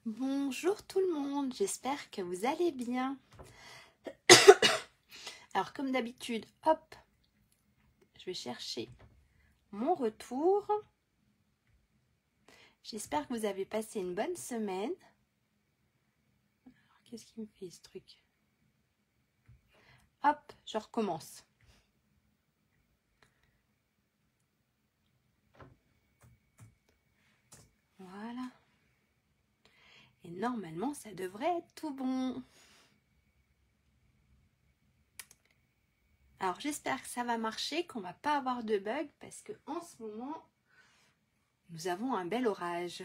Bonjour tout le monde, j'espère que vous allez bien. Alors comme d'habitude, hop, je vais chercher mon retour. J'espère que vous avez passé une bonne semaine. Alors qu'est-ce qui me fait ce truc? Hop, je recommence. Voilà. Et normalement, ça devrait être tout bon. Alors j'espère que ça va marcher, qu'on va pas avoir de bug parce que en ce moment, nous avons un bel orage.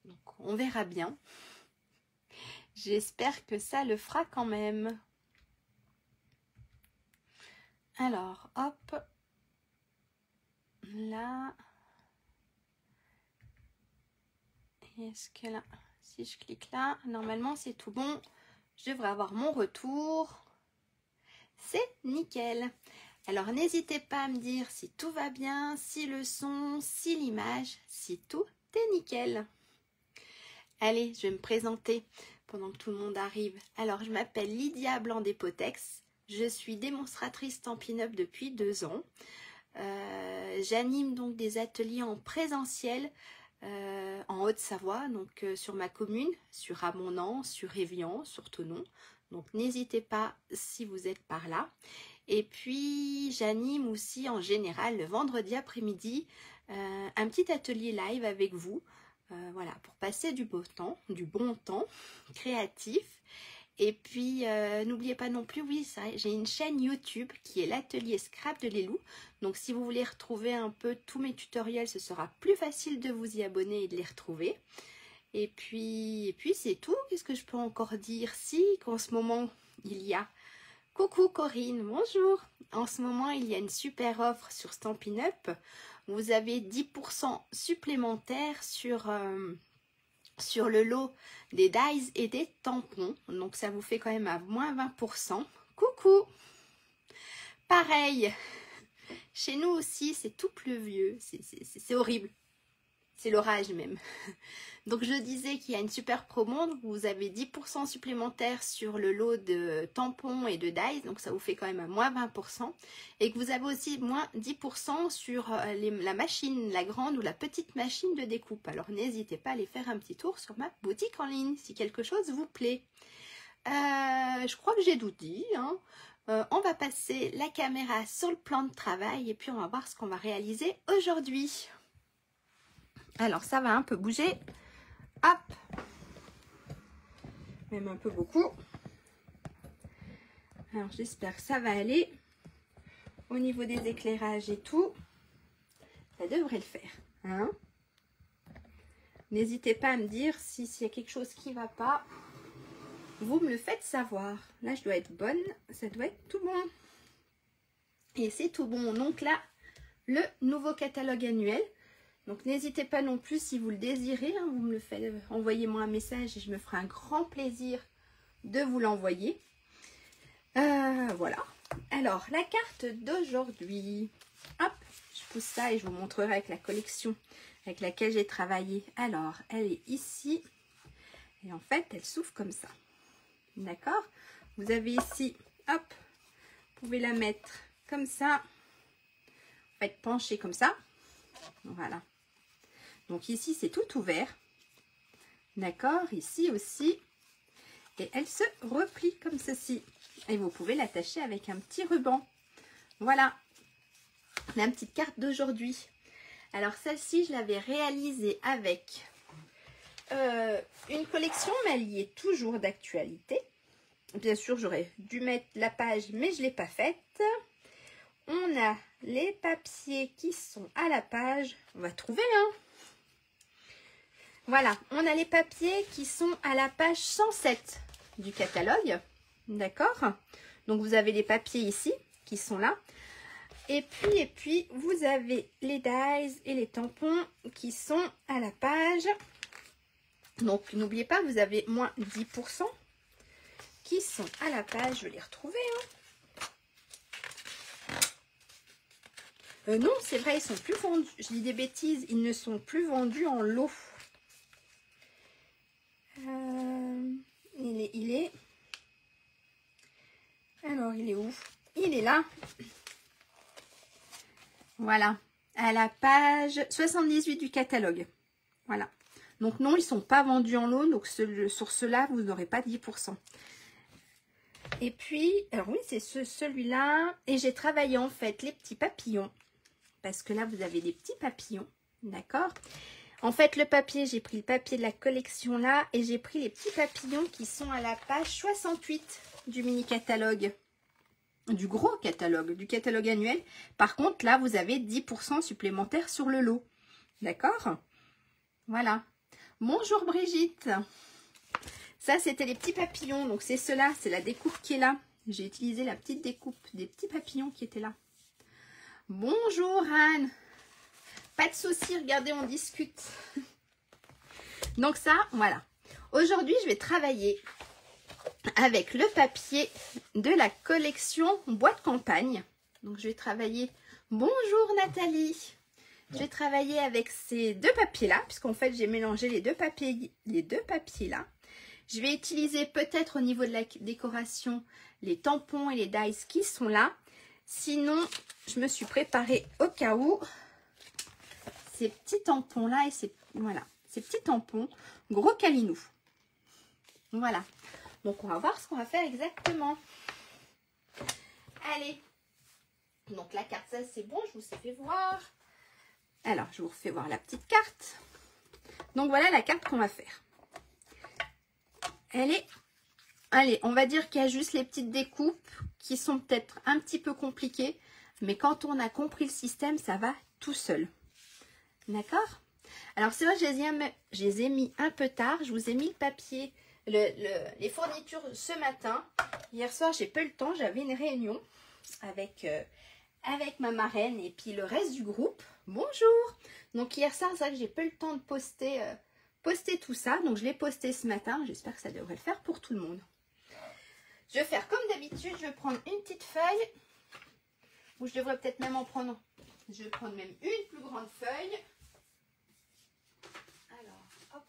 Donc on verra bien. J'espère que ça le fera quand même. Alors, hop. Là. Est-ce que là, si je clique là, normalement c'est tout bon. Je devrais avoir mon retour. C'est nickel. Alors n'hésitez pas à me dire si tout va bien, si le son, si l'image, si tout est nickel. Allez, je vais me présenter pendant que tout le monde arrive. Alors je m'appelle Lydia Blandé-Potex. Je suis démonstratrice Stampin' Up depuis 2 ans. J'anime donc des ateliers en présentiel en Haute-Savoie, donc sur ma commune, sur Ramonant, sur Évian, sur Thonon. Donc n'hésitez pas si vous êtes par là. Et puis j'anime aussi en général le vendredi après-midi un petit atelier live avec vous. Voilà, pour passer du bon temps créatif. Et puis, n'oubliez pas non plus, oui, j'ai une chaîne YouTube qui est l'atelier Scrap de Lélou. Donc, si vous voulez retrouver un peu tous mes tutoriels, ce sera plus facile de vous y abonner et de les retrouver. Et puis c'est tout. Qu'est-ce que je peux encore dire? Si, qu'en ce moment, il y a... Coucou Corinne, bonjour. En ce moment, il y a une super offre sur Stampin' Up. Vous avez 10% supplémentaires sur le lot des dies et des tampons. Donc ça vous fait quand même à moins 20%. Coucou! Pareil, chez nous aussi c'est tout pluvieux, c'est horrible. C'est l'orage même. Donc je disais qu'il y a une super promo, vous avez 10% supplémentaires sur le lot de tampons et de dies, donc ça vous fait quand même à moins 20%. Et que vous avez aussi moins 10% sur la machine, la grande ou la petite machine de découpe. Alors n'hésitez pas à aller faire un petit tour sur ma boutique en ligne si quelque chose vous plaît. Je crois que j'ai tout dit, hein. On va passer la caméra sur le plan de travail et puis on va voir ce qu'on va réaliser aujourd'hui. Alors ça va un peu bouger, hop, même un peu beaucoup. Alors j'espère que ça va aller. Au niveau des éclairages et tout, ça devrait le faire, hein. N'hésitez pas à me dire s'il y a quelque chose qui ne va pas. Vous me le faites savoir. Là je dois être bonne, ça doit être tout bon. Et c'est tout bon. Donc là, le nouveau catalogue annuel. Donc n'hésitez pas non plus si vous le désirez, hein, vous me le faites, envoyez-moi un message et je me ferai un grand plaisir de vous l'envoyer. Voilà. Alors la carte d'aujourd'hui, hop, je pousse ça et je vous montrerai avec la collection avec laquelle j'ai travaillé. Alors elle est ici et en fait elle s'ouvre comme ça. D'accord? Vous avez ici, hop, vous pouvez la mettre comme ça, en fait pencher comme ça. Voilà. Donc ici, c'est tout ouvert. D'accord, ici aussi. Et elle se replie comme ceci. Et vous pouvez l'attacher avec un petit ruban. Voilà. La petite carte d'aujourd'hui. Alors celle-ci, je l'avais réalisée avec une collection, mais elle y est toujours d'actualité. Bien sûr, j'aurais dû mettre la page, mais je ne l'ai pas faite. On a les papiers qui sont à la page. On va trouver, hein. Voilà, on a les papiers qui sont à la page 107 du catalogue. D'accord? Donc, vous avez les papiers ici qui sont là. Et puis, vous avez les dies et les tampons qui sont à la page. Donc, n'oubliez pas, vous avez moins 10% qui sont à la page. Je vais les retrouver, hein. Non, c'est vrai, ils sont plus vendus. Je dis des bêtises, ils ne sont plus vendus en lot. Il est... Alors, il est où? Il est là. Voilà. À la page 78 du catalogue. Voilà. Donc non, ils ne sont pas vendus en lot. Donc sur ceux-là, vous n'aurez pas 10%. Et puis, alors oui, c'est celui-là. Et j'ai travaillé en fait les petits papillons. Parce que là, vous avez des petits papillons. D'accord? En fait, le papier, j'ai pris le papier de la collection là. Et j'ai pris les petits papillons qui sont à la page 68 du mini-catalogue. Du gros catalogue, du catalogue annuel. Par contre, là, vous avez 10% supplémentaires sur le lot. D'accord? Voilà. Bonjour Brigitte. Ça, c'était les petits papillons. Donc, c'est cela. C'est la découpe qui est là. J'ai utilisé la petite découpe des petits papillons qui étaient là. Bonjour Anne. Pas de souci, regardez, on discute. Donc ça, voilà. Aujourd'hui, je vais travailler avec le papier de la collection Bois de campagne. Donc, je vais travailler... Bonjour Nathalie. Je vais travailler avec ces deux papiers-là, puisqu'en fait, j'ai mélangé les deux papiers-là. Je vais utiliser peut-être au niveau de la décoration les tampons et les dies qui sont là. Sinon, je me suis préparée au cas où ces petits tampons-là et ces petits tampons gros calinou. Voilà. Donc, on va voir ce qu'on va faire exactement. Allez. Donc, la carte, ça, c'est bon. Je vous ai fait voir. Alors, je vous refais voir la petite carte. Donc, voilà la carte qu'on va faire. Allez, on va dire qu'il y a juste les petites découpes qui sont peut-être un petit peu compliquées. Mais quand on a compris le système, ça va tout seul. D'accord? Alors, c'est vrai que je les ai mis un peu tard. Je vous ai mis le papier... les fournitures ce matin. Hier soir, j'ai pas eu le temps. J'avais une réunion avec ma marraine et puis le reste du groupe. Bonjour. Donc hier soir, c'est vrai que j'ai pas eu le temps de poster tout ça. Donc je l'ai posté ce matin. J'espère que ça devrait le faire pour tout le monde. Je vais faire comme d'habitude. Je vais prendre une petite feuille. Ou je devrais peut-être même en prendre. Je vais prendre même une plus grande feuille. Alors, hop.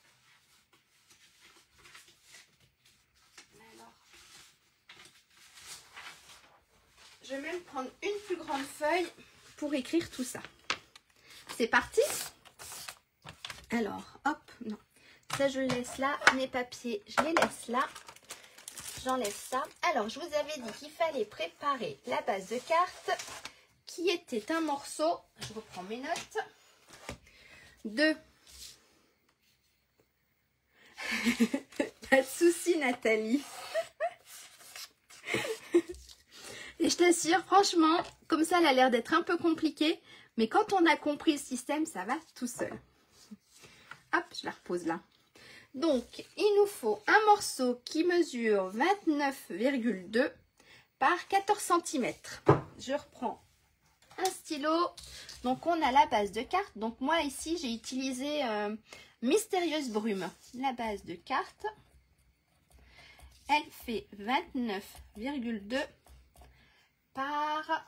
Je vais même prendre une plus grande feuille pour écrire tout ça. C'est parti. Alors, hop, non. Ça, je le laisse là. Mes papiers, je les laisse là. J'enlève ça. Alors, je vous avais dit qu'il fallait préparer la base de carte qui était un morceau. Je reprends mes notes. De... Pas de souci, Nathalie. Et je t'assure, franchement, comme ça, elle a l'air d'être un peu compliquée. Mais quand on a compris le système, ça va tout seul. Hop, je la repose là. Donc, il nous faut un morceau qui mesure 29,2 par 14 cm. Je reprends un stylo. Donc, on a la base de carte. Donc, moi, ici, j'ai utilisé Mystérieuse Brume. La base de carte, elle fait 29,2 par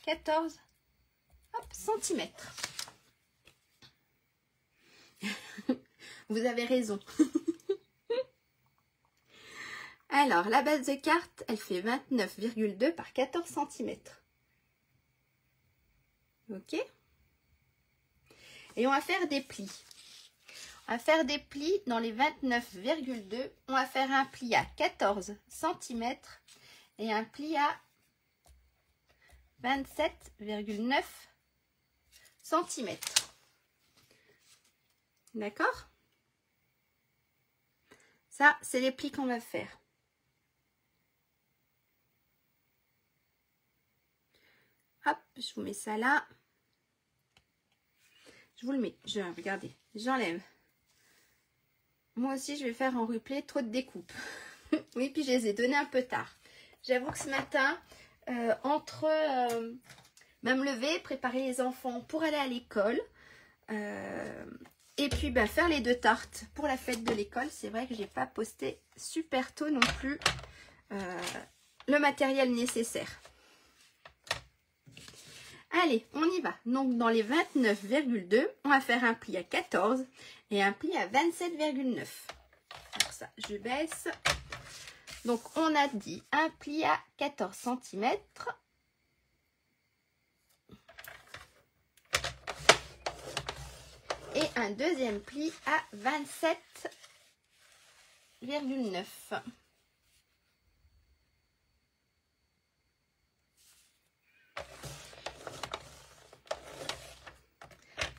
14 cm. Vous avez raison. Alors, la base de carte, elle fait 29,2 par 14 cm. Ok? Et on va faire des plis. On va faire des plis dans les 29,2. On va faire un pli à 14 cm et un pli à 27,9 cm. D'accord? Ça, c'est les plis qu'on va faire. Hop, je vous mets ça là. Je vous le mets. Regardez, j'enlève. Moi aussi, je vais faire en replay trop de découpes. Oui, puis je les ai donnés un peu tard. J'avoue que ce matin, entre me lever, préparer les enfants pour aller à l'école, et puis faire les 2 tartes pour la fête de l'école, c'est vrai que j'ai pas posté super tôt non plus le matériel nécessaire. Allez, on y va. Donc, dans les 29,2, on va faire un pli à 14 et un pli à 27,9. Alors ça, je baisse. Donc, on a dit un pli à 14 cm. Et un deuxième pli à 27,9.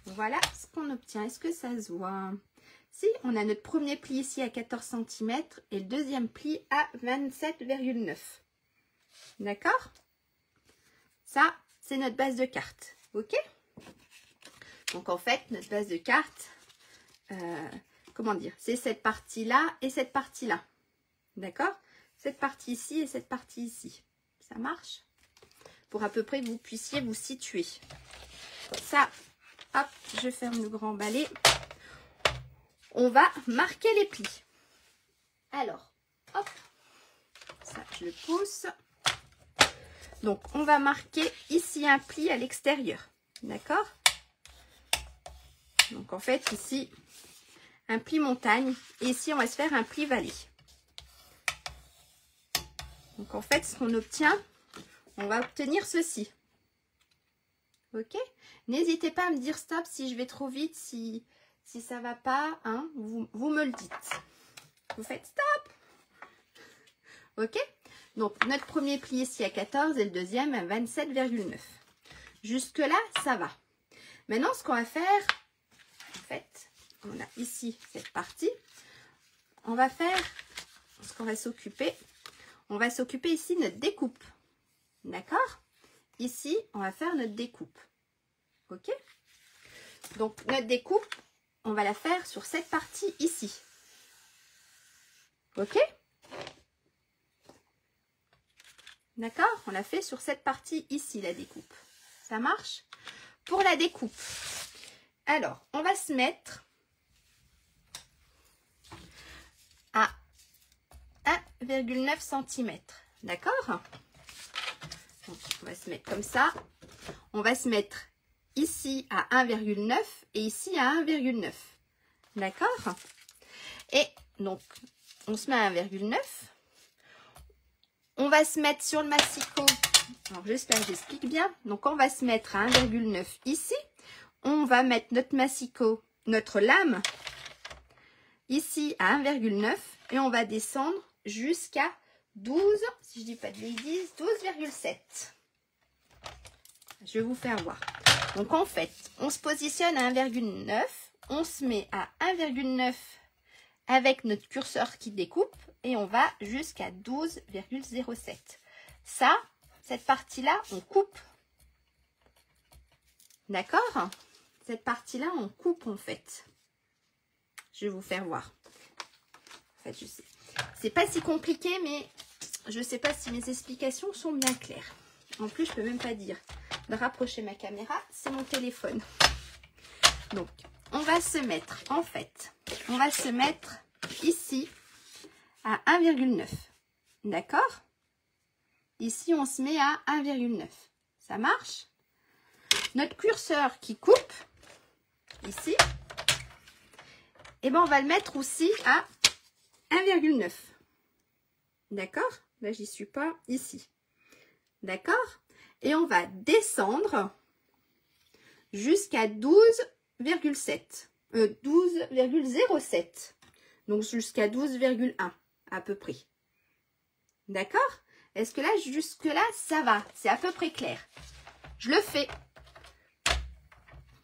Voilà ce qu'on obtient. Est-ce que ça se voit? Si, on a notre premier pli ici à 14 cm et le deuxième pli à 27,9. D'accord? Ça, c'est notre base de carte. Ok? Donc, en fait, notre base de carte, comment dire? C'est cette partie-là et cette partie-là. D'accord? Cette partie ici et cette partie ici. Ça marche? Pour à peu près que vous puissiez vous situer. Ça, hop, je ferme le grand balai. On va marquer les plis. Alors, hop, ça, je le pousse. Donc, on va marquer ici un pli à l'extérieur. D'accord? Donc, en fait, ici, un pli montagne. Et ici, on va se faire un pli vallée. Donc, en fait, ce qu'on obtient, on va obtenir ceci. Ok? N'hésitez pas à me dire stop si je vais trop vite, si ça ne va pas. Hein, vous me le dites. Vous faites stop. Ok? Donc, notre premier pli ici à 14 et le deuxième à 27,9. Jusque-là, ça va. Maintenant, ce qu'on va faire, en fait, on a ici cette partie. On va faire ce qu'on va s'occuper. On va s'occuper ici de notre découpe. D'accord? Ici, on va faire notre découpe. Ok? Donc, notre découpe, on va la faire sur cette partie ici. Ok? D'accord? On la fait sur cette partie ici, la découpe. Ça marche? Pour la découpe, alors, on va se mettre à 1,9 cm. D'accord? Donc, on va se mettre comme ça. On va se mettre ici à 1,9 et ici à 1,9. D'accord? Et donc, on se met à 1,9. On va se mettre sur le massicot. Alors, j'espère que j'explique bien. Donc, on va se mettre à 1,9 ici. On va mettre notre massicot, notre lame, ici à 1,9. Et on va descendre jusqu'à 12, si je ne dis pas de bêtises, 12,7. Je vais vous faire voir. Donc, en fait, on se positionne à 1,9. On se met à 1,9 avec notre curseur qui découpe. Et on va jusqu'à 12,07. Ça, cette partie-là, on coupe. D'accord? Cette partie-là, on coupe en fait. Je vais vous faire voir. En fait, je sais. C'est pas si compliqué, mais je ne sais pas si mes explications sont bien claires. En plus, je peux même pas dire de rapprocher ma caméra, c'est mon téléphone. Donc, on va se mettre, en fait, on va se mettre ici à 1,9. D'accord? Ici, on se met à 1,9. Ça marche? Notre curseur qui coupe, ici, et ben on va le mettre aussi à 1,9. D'accord? Là, j'y suis pas, ici. D'accord? Et on va descendre jusqu'à 12,7. 12,07. Donc, jusqu'à 12,1 à peu près. D'accord? Est-ce que là, jusque-là, ça va? C'est à peu près clair. Je le fais.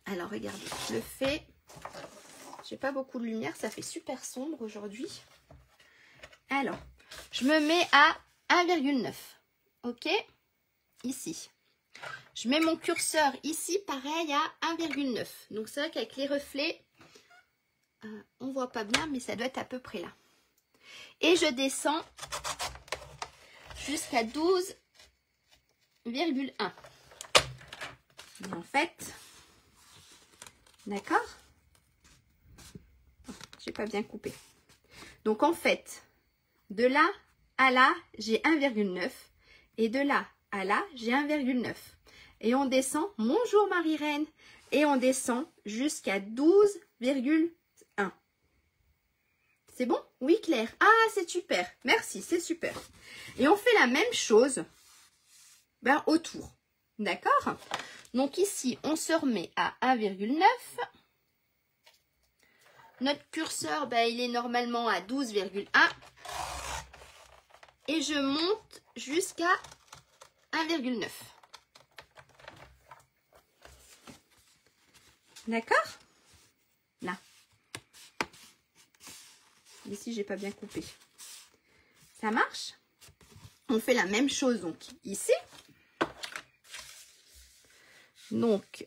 Alors, regardez, je le fais. J'ai pas beaucoup de lumière, ça fait super sombre aujourd'hui. Alors, je me mets à 1,9. Ok? Ici. Je mets mon curseur ici, pareil, à 1,9. Donc, c'est vrai qu'avec les reflets, on ne voit pas bien, mais ça doit être à peu près là. Et je descends jusqu'à 12,1. En fait, d'accord? J'ai pas bien coupé. Donc, en fait, de là à là, j'ai 1,9. Et de là à là, j'ai 1,9. Et on descend, bonjour Marie-Reine, et on descend jusqu'à 12,1. C'est bon? Oui, Claire. Ah, c'est super. Merci, c'est super. Et on fait la même chose autour. D'accord? Donc ici, on se remet à 1,9. Notre curseur, il est normalement à 12,1. Et je monte jusqu'à 1,9. D'accord? Là. Ici, j'ai pas bien coupé. Ça marche? On fait la même chose donc ici. Donc,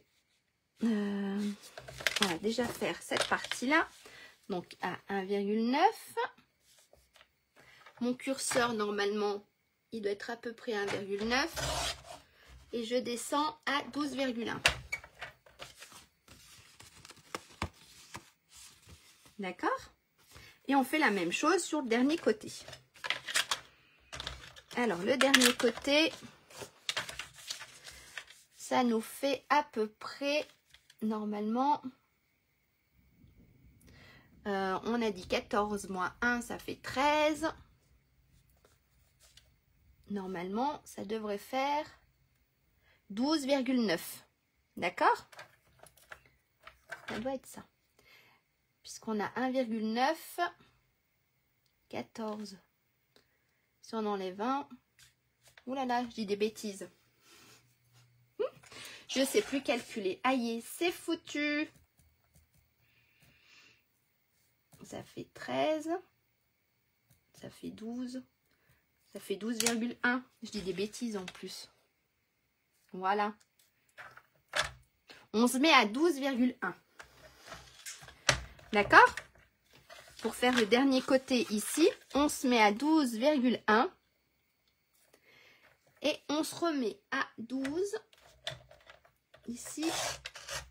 on va déjà faire cette partie-là. Donc, à 1,9. Mon curseur, normalement, il doit être à peu près 1,9. Et je descends à 12,1. D'accord? Et on fait la même chose sur le dernier côté. Alors, le dernier côté, ça nous fait à peu près, normalement, on a dit 14 moins 1, ça fait 13. Normalement, ça devrait faire 12,9. D'accord? Ça doit être ça. Puisqu'on a 1,9, 14. Si on enlève 1, oulala, je dis des bêtises. Je ne sais plus calculer. Aïe, c'est foutu. Ça fait 13. Ça fait 12. Ça fait 12,1. Je dis des bêtises en plus. Voilà. On se met à 12,1. D'accord? Pour faire le dernier côté ici, on se met à 12,1. Et on se remet à 12. Ici.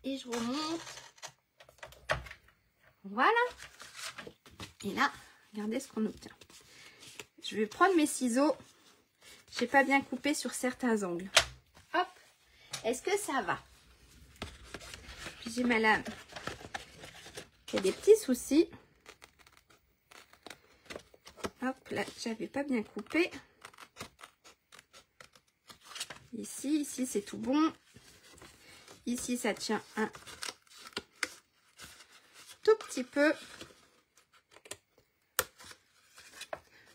Et je remonte. Voilà. Et là, regardez ce qu'on obtient. Je vais prendre mes ciseaux. Je n'ai pas bien coupé sur certains angles. Hop. Est-ce que ça va? J'ai ma lame. Il y a des petits soucis. Hop, là, j'avais pas bien coupé. Ici c'est tout bon. Ici, ça tient un tout petit peu.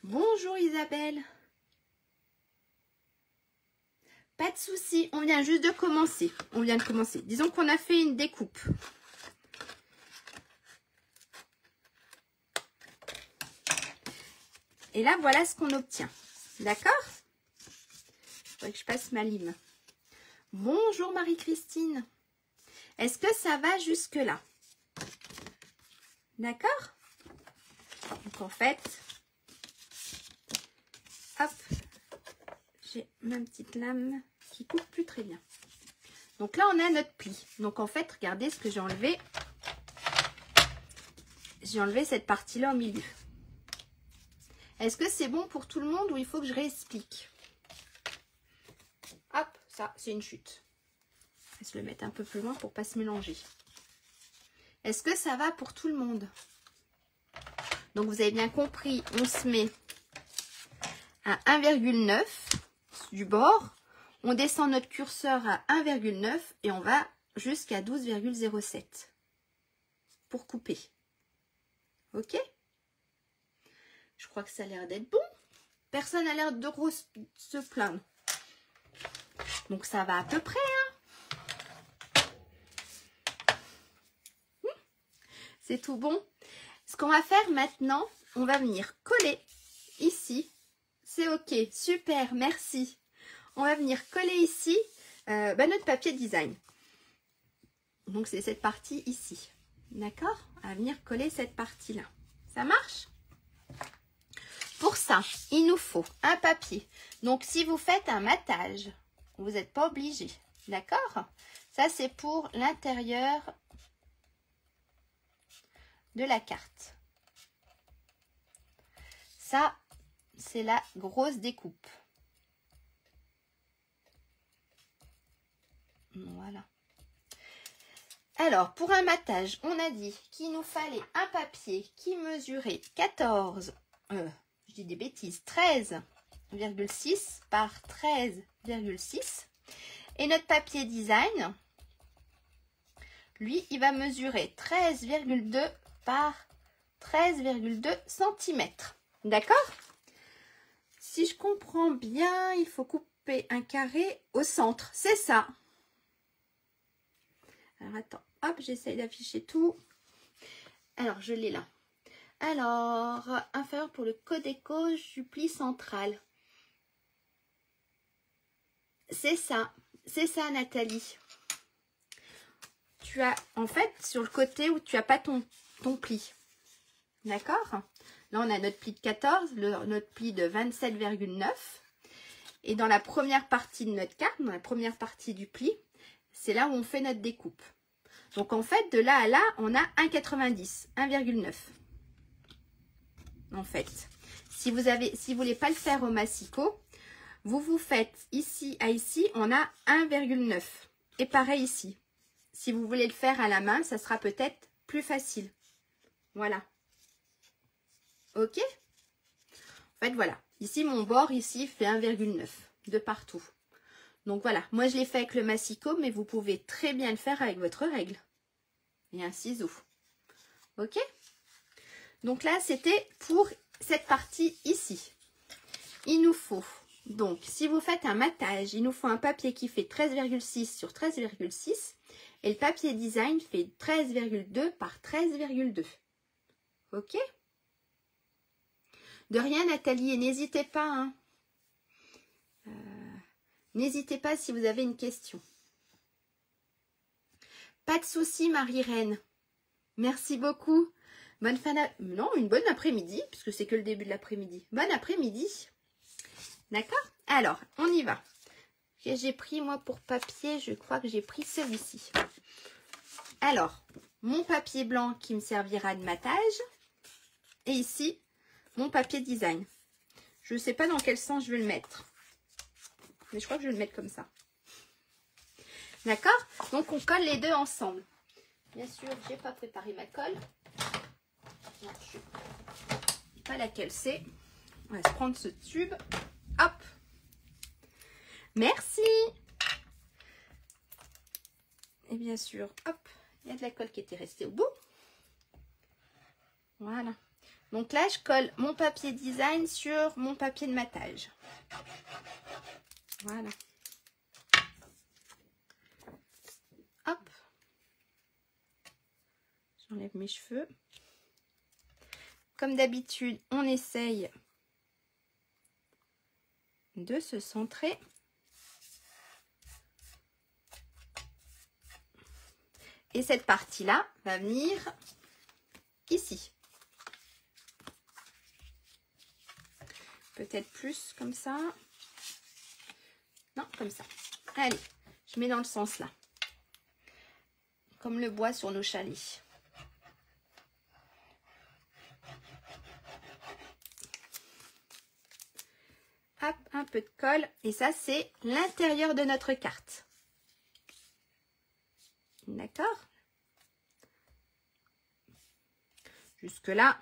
Bonjour Isabelle. Pas de souci, on vient juste de commencer. On vient de commencer. Disons qu'on a fait une découpe. Et là, voilà ce qu'on obtient. D'accord? Il faudrait que je passe ma lime. Bonjour Marie-Christine. Est-ce que ça va jusque-là? D'accord? Donc en fait, hop, j'ai ma petite lame qui coupe plus très bien. Donc là, on a notre pli. Donc en fait, regardez ce que j'ai enlevé. J'ai enlevé cette partie-là au milieu. Est-ce que c'est bon pour tout le monde ou il faut que je réexplique? Hop, ça, c'est une chute. Je vais se le mettre un peu plus loin pour ne pas se mélanger. Est-ce que ça va pour tout le monde? Donc, vous avez bien compris, on se met à 1,9 du bord. On descend notre curseur à 1,9 et on va jusqu'à 12,07 pour couper. Ok? Je crois que ça a l'air d'être bon. Personne n'a l'air de se plaindre. Donc, ça va à peu près. Hein? C'est tout bon. Ce qu'on va faire maintenant, on va venir coller ici. C'est ok. Super, merci. On va venir coller ici notre papier design. Donc, c'est cette partie ici. D'accord? On va venir coller cette partie-là. Ça marche? Pour ça, il nous faut un papier. Donc, si vous faites un matage, vous n'êtes pas obligé. D'accord? Ça, c'est pour l'intérieur de la carte. Ça, c'est la grosse découpe. Voilà. Alors, pour un matage, on a dit qu'il nous fallait un papier qui mesurait je dis des bêtises, 13,6 par 13,6. Et notre papier design, lui, il va mesurer 13,2 par 13,2 cm. D'accord? Si je comprends bien, il faut couper un carré au centre. C'est ça. Alors, attends. Hop, j'essaye d'afficher tout. Alors, je l'ai là. Alors, inférieur pour le Codeco du pli central. C'est ça. C'est ça, Nathalie. Tu as, en fait, sur le côté où tu n'as pas ton pli. D'accord? Là, on a notre pli de 14, notre pli de 27,9. Et dans la première partie de notre carte, dans la première partie du pli, c'est là où on fait notre découpe. Donc, en fait, de là à là, on a 1,90, 1,9. En fait, si vous voulez pas le faire au massicot, vous faites ici à ici, on a 1,9. Et pareil ici. Si vous voulez le faire à la main, ça sera peut-être plus facile. Voilà. Ok? En fait, voilà. Ici, mon bord, ici, fait 1,9 de partout. Donc, voilà. Moi, je l'ai fait avec le massicot, mais vous pouvez très bien le faire avec votre règle. Et un ciseau. Ok? Donc là, c'était pour cette partie ici. Il nous faut, donc, si vous faites un matage, il nous faut un papier qui fait 13,6 sur 13,6. Et le papier design fait 13,2 par 13,2. Ok? De rien, Nathalie, et n'hésitez pas. Hein. N'hésitez pas si vous avez une question. Pas de souci, Marie-Reine. Merci beaucoup. Bonne fin non, une bonne après-midi, puisque c'est que le début de l'après-midi. Bonne après-midi. D'accord? Alors, on y va. J'ai pris, moi, pour papier, je crois que j'ai pris celui-ci. Alors, mon papier blanc qui me servira de matage. Et ici, mon papier design. Je ne sais pas dans quel sens je vais le mettre. Mais je crois que je vais le mettre comme ça. D'accord? Donc, on colle les deux ensemble. Bien sûr, je n'ai pas préparé ma colle. Non, je ne sais pas laquelle c'est. On va se prendre ce tube. Hop! Merci! Et bien sûr, hop, il y a de la colle qui était restée au bout. Voilà. Donc là, je colle mon papier design sur mon papier de matage. Voilà. Hop. J'enlève mes cheveux. Comme d'habitude, on essaye de se centrer. Et cette partie-là va venir ici. Peut-être plus comme ça. Non, comme ça. Allez, je mets dans le sens là. Comme le bois sur nos chalets. Hop, un peu de colle. Et ça, c'est l'intérieur de notre carte. D'accord? Jusque là.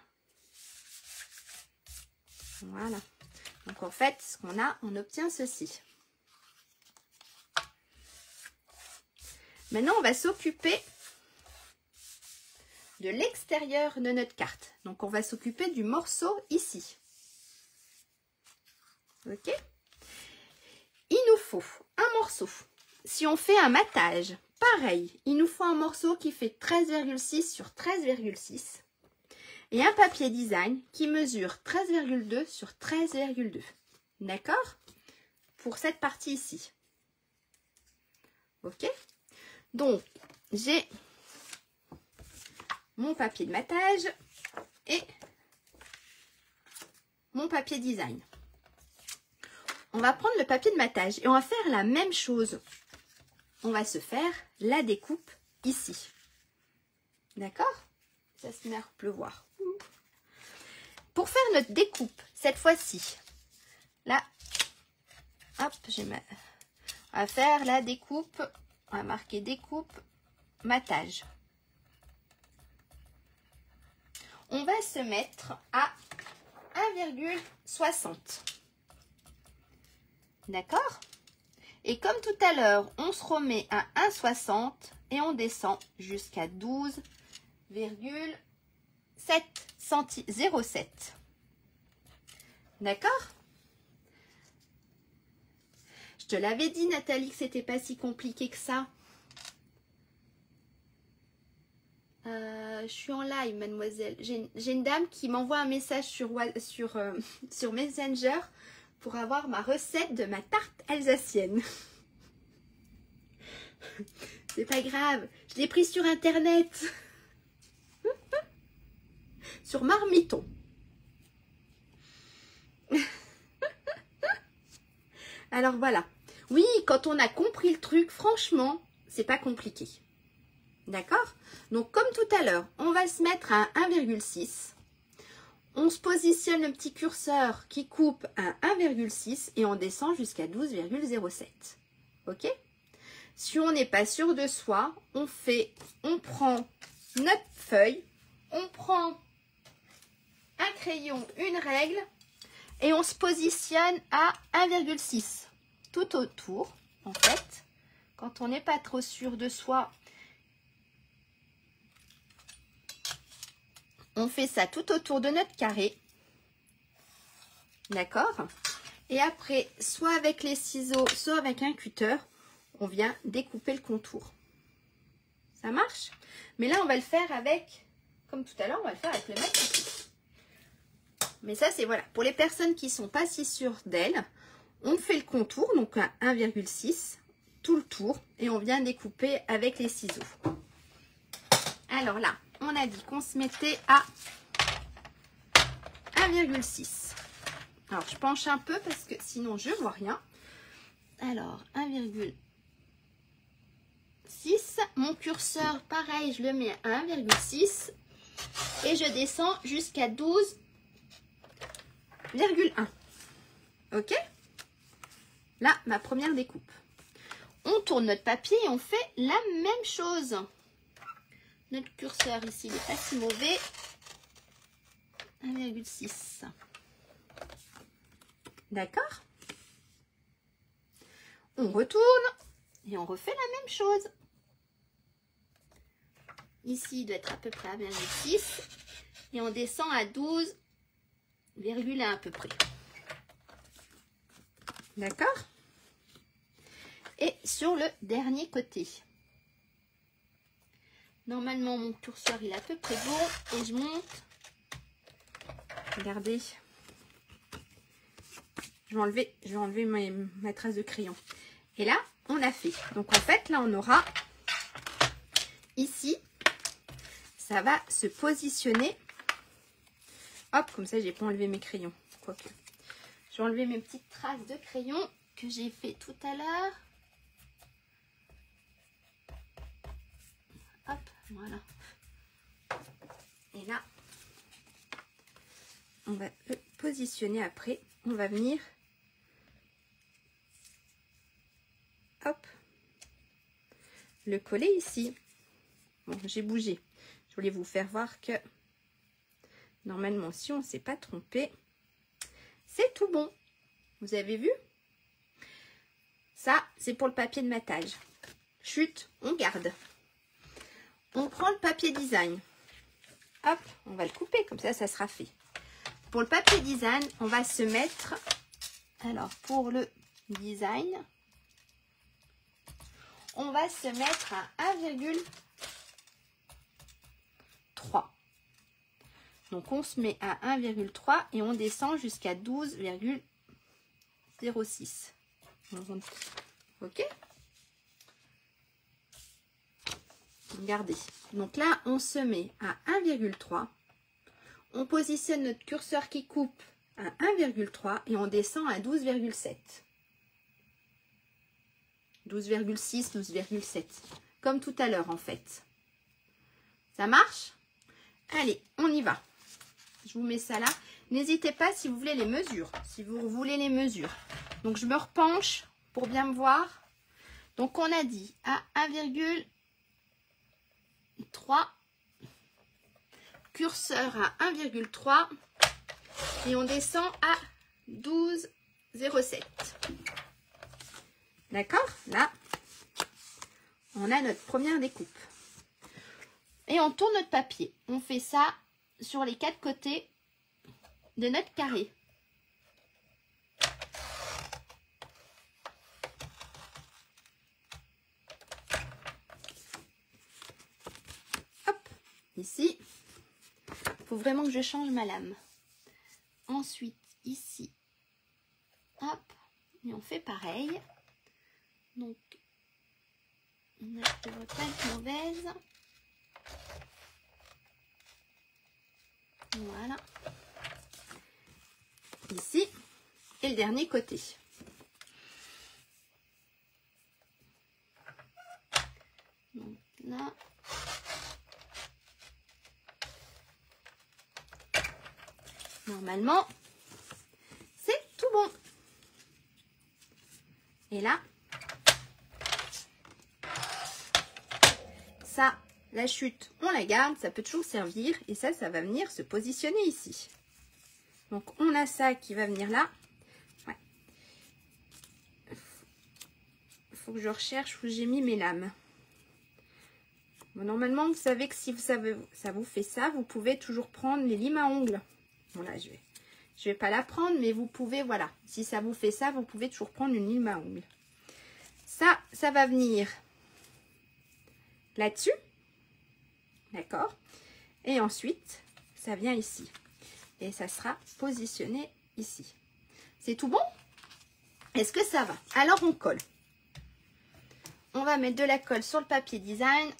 Voilà. Donc en fait, ce qu'on a, on obtient ceci. Maintenant, on va s'occuper de l'extérieur de notre carte. Donc on va s'occuper du morceau ici. Ok? Il nous faut un morceau. Si on fait un matage, pareil, il nous faut un morceau qui fait 13,6 sur 13,6 et un papier design qui mesure 13,2 sur 13,2. D'accord? Pour cette partie ici. Ok? Donc, j'ai mon papier de matage et mon papier design. On va prendre le papier de matage et on va faire la même chose. On va se faire la découpe ici. D'accord? Ça se met à pleuvoir. Pour faire notre découpe, cette fois-ci, là, hop, on va faire la découpe On va marquer découpe, matage. On va se mettre à 1,60. D'accord? Et comme tout à l'heure, on se remet à 1,60 et on descend jusqu'à 12,07. D'accord? Je te l'avais dit, Nathalie, que c'était pas si compliqué que ça. Je suis en live, mademoiselle. J'ai une dame qui m'envoie un message sur Messenger pour avoir ma recette de ma tarte alsacienne. C'est pas grave, je l'ai pris sur internet. Sur Marmiton. Alors voilà. Oui, quand on a compris le truc, franchement, c'est pas compliqué. D'accord? Donc comme tout à l'heure, on va se mettre à 1,6. On se positionne le petit curseur qui coupe à 1,6 et on descend jusqu'à 12,07. Ok? Si on n'est pas sûr de soi, on prend notre feuille, on prend un crayon, une règle et on se positionne à 1,6 tout autour. En fait, quand on n'est pas trop sûr de soi, on fait ça tout autour de notre carré. D'accord? Et après, soit avec les ciseaux, soit avec un cutter, on vient découper le contour. Ça marche? Mais là, on va le faire avec, comme tout à l'heure, on va le faire avec le matoutou. Mais ça, c'est voilà. Pour les personnes qui ne sont pas si sûres d'elles, on fait le contour, donc à 1,6, tout le tour, et on vient découper avec les ciseaux. Alors là, on a dit qu'on se mettait à 1,6. Alors, je penche un peu parce que sinon, je ne vois rien. Alors, 1,6. Mon curseur, pareil, je le mets à 1,6. Et je descends jusqu'à 12,1. Ok? Là, ma première découpe. On tourne notre papier et on fait la même chose. Notre curseur ici, il n'est pas si mauvais. 1,6. D'accord? On retourne et on refait la même chose. Ici, il doit être à peu près à 1,6 et on descend à 12,1 à peu près. D'accord? Et sur le dernier côté. Normalement, mon curseur, il est à peu près bon et je monte. Regardez. Je vais enlever ma trace de crayon. Et là, on a fait. Donc, en fait, là, on aura ici, ça va se positionner. Hop, comme ça, j'ai pas enlevé mes crayons. Quoique. Je vais enlever mes petites traces de crayon que j'ai fait tout à l'heure. Hop, voilà. Et là, on va le positionner après. On va venir, hop, le coller ici. Bon, j'ai bougé. Je voulais vous faire voir que normalement, si on ne s'est pas trompé, c'est tout bon. Vous avez vu? Ça, c'est pour le papier de matage. Chute, on garde. On prend le papier design. Hop, on va le couper, comme ça, ça sera fait. Pour le papier design, on va se mettre... Alors, pour le design, on va se mettre à 1,3. Donc, on se met à 1,3 et on descend jusqu'à 12,06. Ok? Regardez. Donc là, on se met à 1,3. On positionne notre curseur qui coupe à 1,3 et on descend à 12,7. 12,6, 12,7. Comme tout à l'heure, en fait. Ça marche? Allez, on y va. Je vous mets ça là. N'hésitez pas si vous voulez les mesures. Si vous voulez les mesures. Donc, je me repenche pour bien me voir. Donc on a dit à 1,3, curseur à 1,3 et on descend à 12,07. D'accord? Là, on a notre première découpe. Et on tourne notre papier. On fait ça sur les 4 côtés de notre carré. Hop, ici. Il faut vraiment que je change ma lame. Ensuite, ici. Hop, et on fait pareil. Donc, on ne devrait pas être mauvaise. Voilà. Ici. Et le dernier côté. Donc là. Normalement, c'est tout bon. Et là, ça, la chute, on la garde, ça peut toujours servir. Et ça, ça va venir se positionner ici. Donc, on a ça qui va venir là. Ouais. Il faut que je recherche où j'ai mis mes lames. Bon, normalement, vous savez que si vous savez, ça vous fait ça, vous pouvez toujours prendre les limes à ongles. Bon, là, je vais pas la prendre, mais vous pouvez, voilà. Si ça vous fait ça, vous pouvez toujours prendre une lime à ongles. Ça va venir là-dessus. D'accord? Et ensuite, ça vient ici. Et ça sera positionné ici. C'est tout bon? Est-ce que ça va? Alors, on colle. On va mettre de la colle sur le papier design.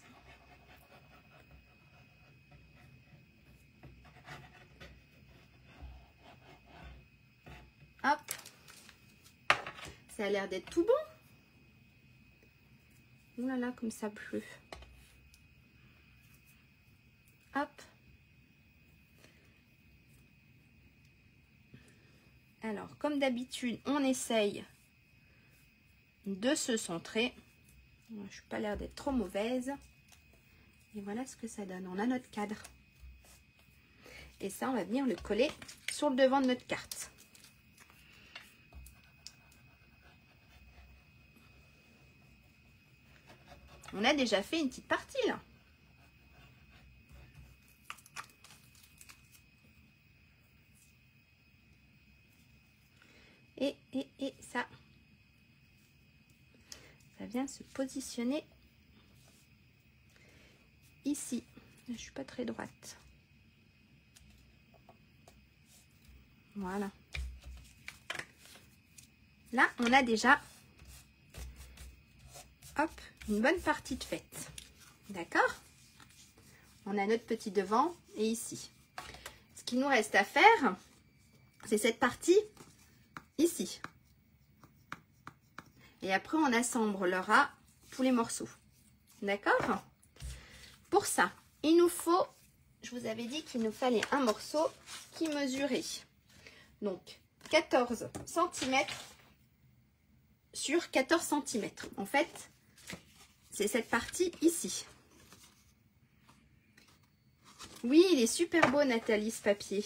Hop. Ça a l'air d'être tout bon. Oh là là, comme ça pleut. Hop. Alors, comme d'habitude, on essaye de se centrer. Je ne suis pas l'air d'être trop mauvaise. Et voilà ce que ça donne. On a notre cadre. Et ça, on va venir le coller sur le devant de notre carte. On a déjà fait une petite partie là. Et ça vient se positionner ici. Je ne suis pas très droite. Voilà. Là, on a déjà hop, une bonne partie de faite. D'accord? On a notre petit devant et ici. Ce qu'il nous reste à faire, c'est cette partie ici. Et après, on assemblera tous les morceaux. D'accord? Pour ça, il nous faut, je vous avais dit qu'il nous fallait un morceau qui mesurait donc 14 cm sur 14 cm. En fait, c'est cette partie ici. Oui, il est super beau, Nathalie, ce papier.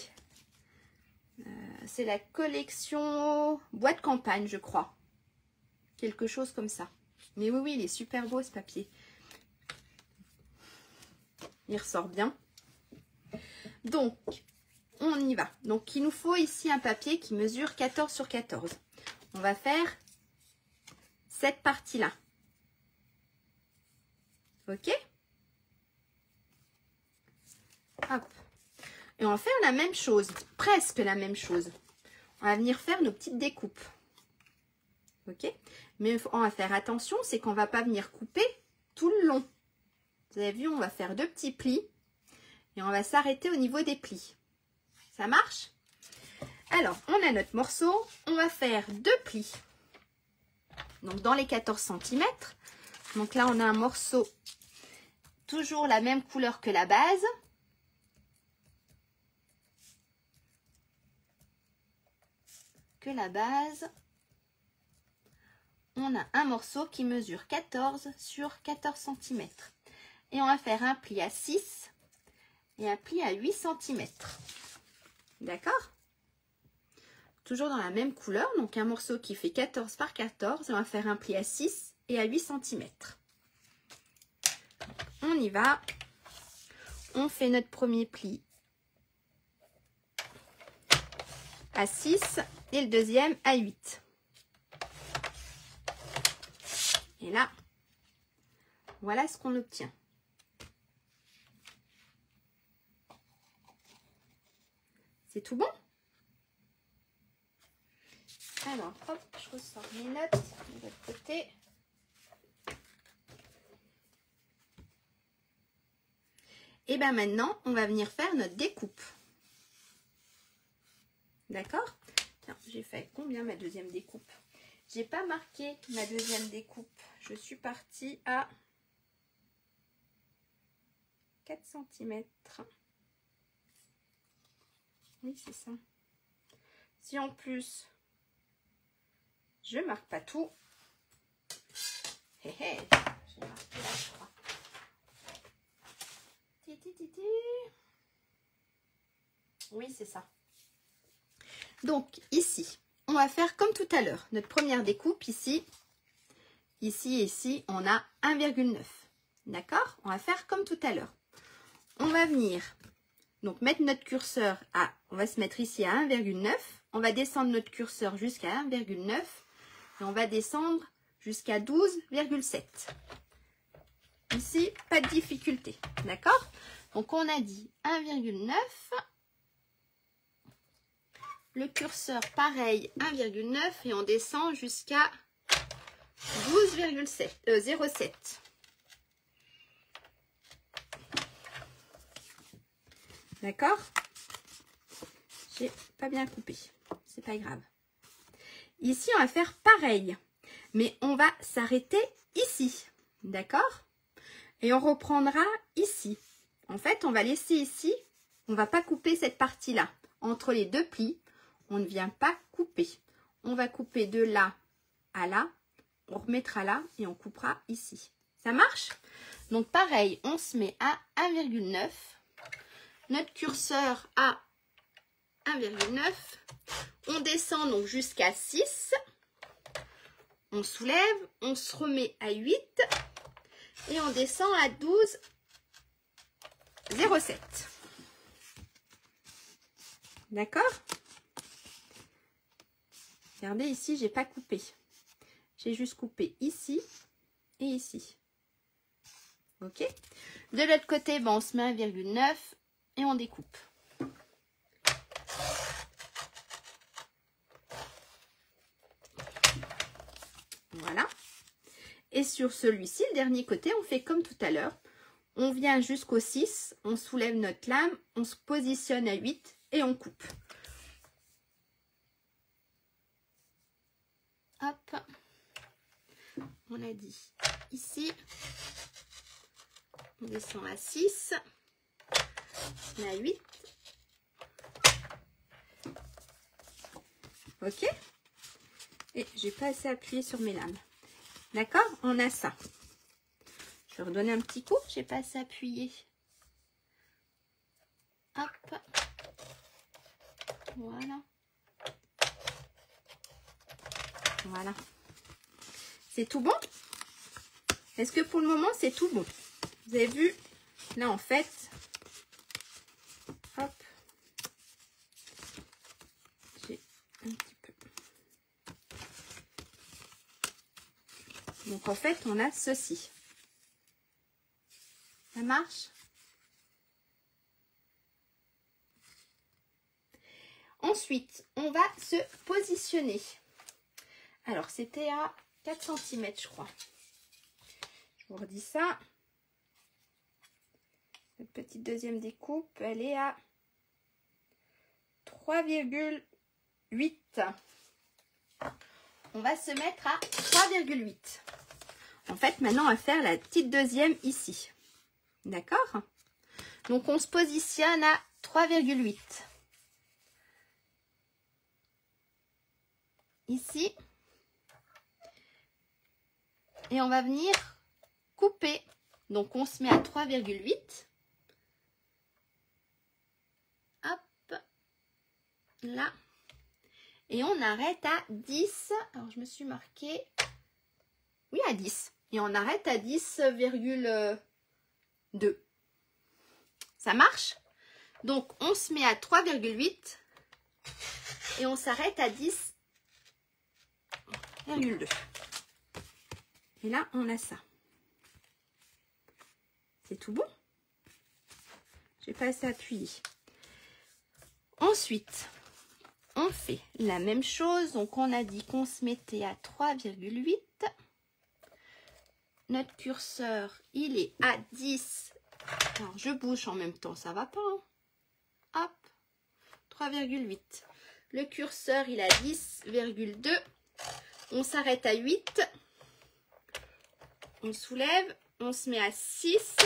C'est la collection Bois de campagne, je crois. Quelque chose comme ça. Mais oui, oui, il est super beau, ce papier. Il ressort bien. Donc, on y va. Donc, il nous faut ici un papier qui mesure 14 sur 14. On va faire cette partie-là. Ok? Hop. Et on va faire la même chose, presque la même chose. On va venir faire nos petites découpes. Ok? Mais on va faire attention, c'est qu'on ne va pas venir couper tout le long. Vous avez vu, on va faire 2 petits plis. Et on va s'arrêter au niveau des plis. Ça marche? Alors, on a notre morceau. On va faire 2 plis. Donc, dans les 14 cm. Donc là, on a un morceau toujours la même couleur que la base. on a un morceau qui mesure 14 sur 14 cm. Et on va faire un pli à 6 et un pli à 8 cm. D'accord? Toujours dans la même couleur, donc un morceau qui fait 14 par 14. Et on va faire un pli à 6 et à 8 cm. On y va. On fait notre premier pli à 6 et le deuxième à 8. Et là, voilà ce qu'on obtient. C'est tout bon? Alors, hop, je ressors mes notes de l'autre côté. Et bien maintenant, on va venir faire notre découpe. D'accord? Tiens, j'ai fait combien ma deuxième découpe? J'ai pas marqué ma deuxième découpe. Je suis partie à 4 cm. Oui, c'est ça. Si en plus, je marque pas tout. Hé hé, j'ai marqué là, je crois. Oui, c'est ça. Donc, ici, on va faire comme tout à l'heure. Notre première découpe, ici, ici et ici, on a 1,9. D'accord? On va faire comme tout à l'heure. On va venir, donc, mettre notre curseur à, on va se mettre ici à 1,9. On va descendre notre curseur jusqu'à 1,9. Et on va descendre jusqu'à 12,7. Ici, pas de difficulté. D'accord? Donc, on a dit 1,9. Le curseur, pareil, 1,9. Et on descend jusqu'à 12,07. D'accord? J'ai pas bien coupé. C'est pas grave. Ici, on va faire pareil. Mais on va s'arrêter ici. D'accord? Et on reprendra ici. En fait, on va laisser ici. On ne va pas couper cette partie-là. Entre les deux plis, on ne vient pas couper. On va couper de là à là. On remettra là et on coupera ici. Ça marche? Donc, pareil, on se met à 1,9. Notre curseur à 1,9. On descend donc jusqu'à 6. On soulève, on se remet à 8 et on descend à 12,07. D'accord? Regardez ici, j'ai pas coupé. J'ai juste coupé ici et ici. Ok? De l'autre côté, ben, on se met à 1,9 et on découpe. Voilà. Et sur celui-ci, le dernier côté, on fait comme tout à l'heure. On vient jusqu'au 6, on soulève notre lame, on se positionne à 8 et on coupe. Hop. On a dit ici. On descend à 6. On a 8. Ok? Et j'ai pas assez appuyé sur mes lames. D'accord? On a ça. Je vais redonner un petit coup. J'ai pas assez appuyé. Hop. Voilà. Voilà. C'est tout bon? Est-ce que pour le moment, c'est tout bon? Vous avez vu? Là, en fait, hop. J'ai un petit peu. Donc, en fait, on a ceci. Ça marche? Ensuite, on va se positionner. Alors, c'était à 4 cm, je crois. Je vous redis ça. Cette petite deuxième découpe, elle est à 3,8. On va se mettre à 3,8. En fait, maintenant, on va faire la petite deuxième ici. D'accord? Donc, on se positionne à 3,8. Ici. Et on va venir couper. Donc on se met à 3,8. Hop. Là. Et on arrête à 10. Alors je me suis marqué. Oui, à 10. Et on arrête à 10,2. Ça marche? Donc on se met à 3,8. Et on s'arrête à 10,2. Et là, on a ça. C'est tout bon. J'ai pas assez appuyé. Ensuite, on fait la même chose. Donc, on a dit qu'on se mettait à 3,8. Notre curseur, il est à 10. Alors, je bouge en même temps, ça va pas. Hein? Hop, 3,8. Le curseur, il est à 10,2. On s'arrête à 8. On soulève. On se met à 6.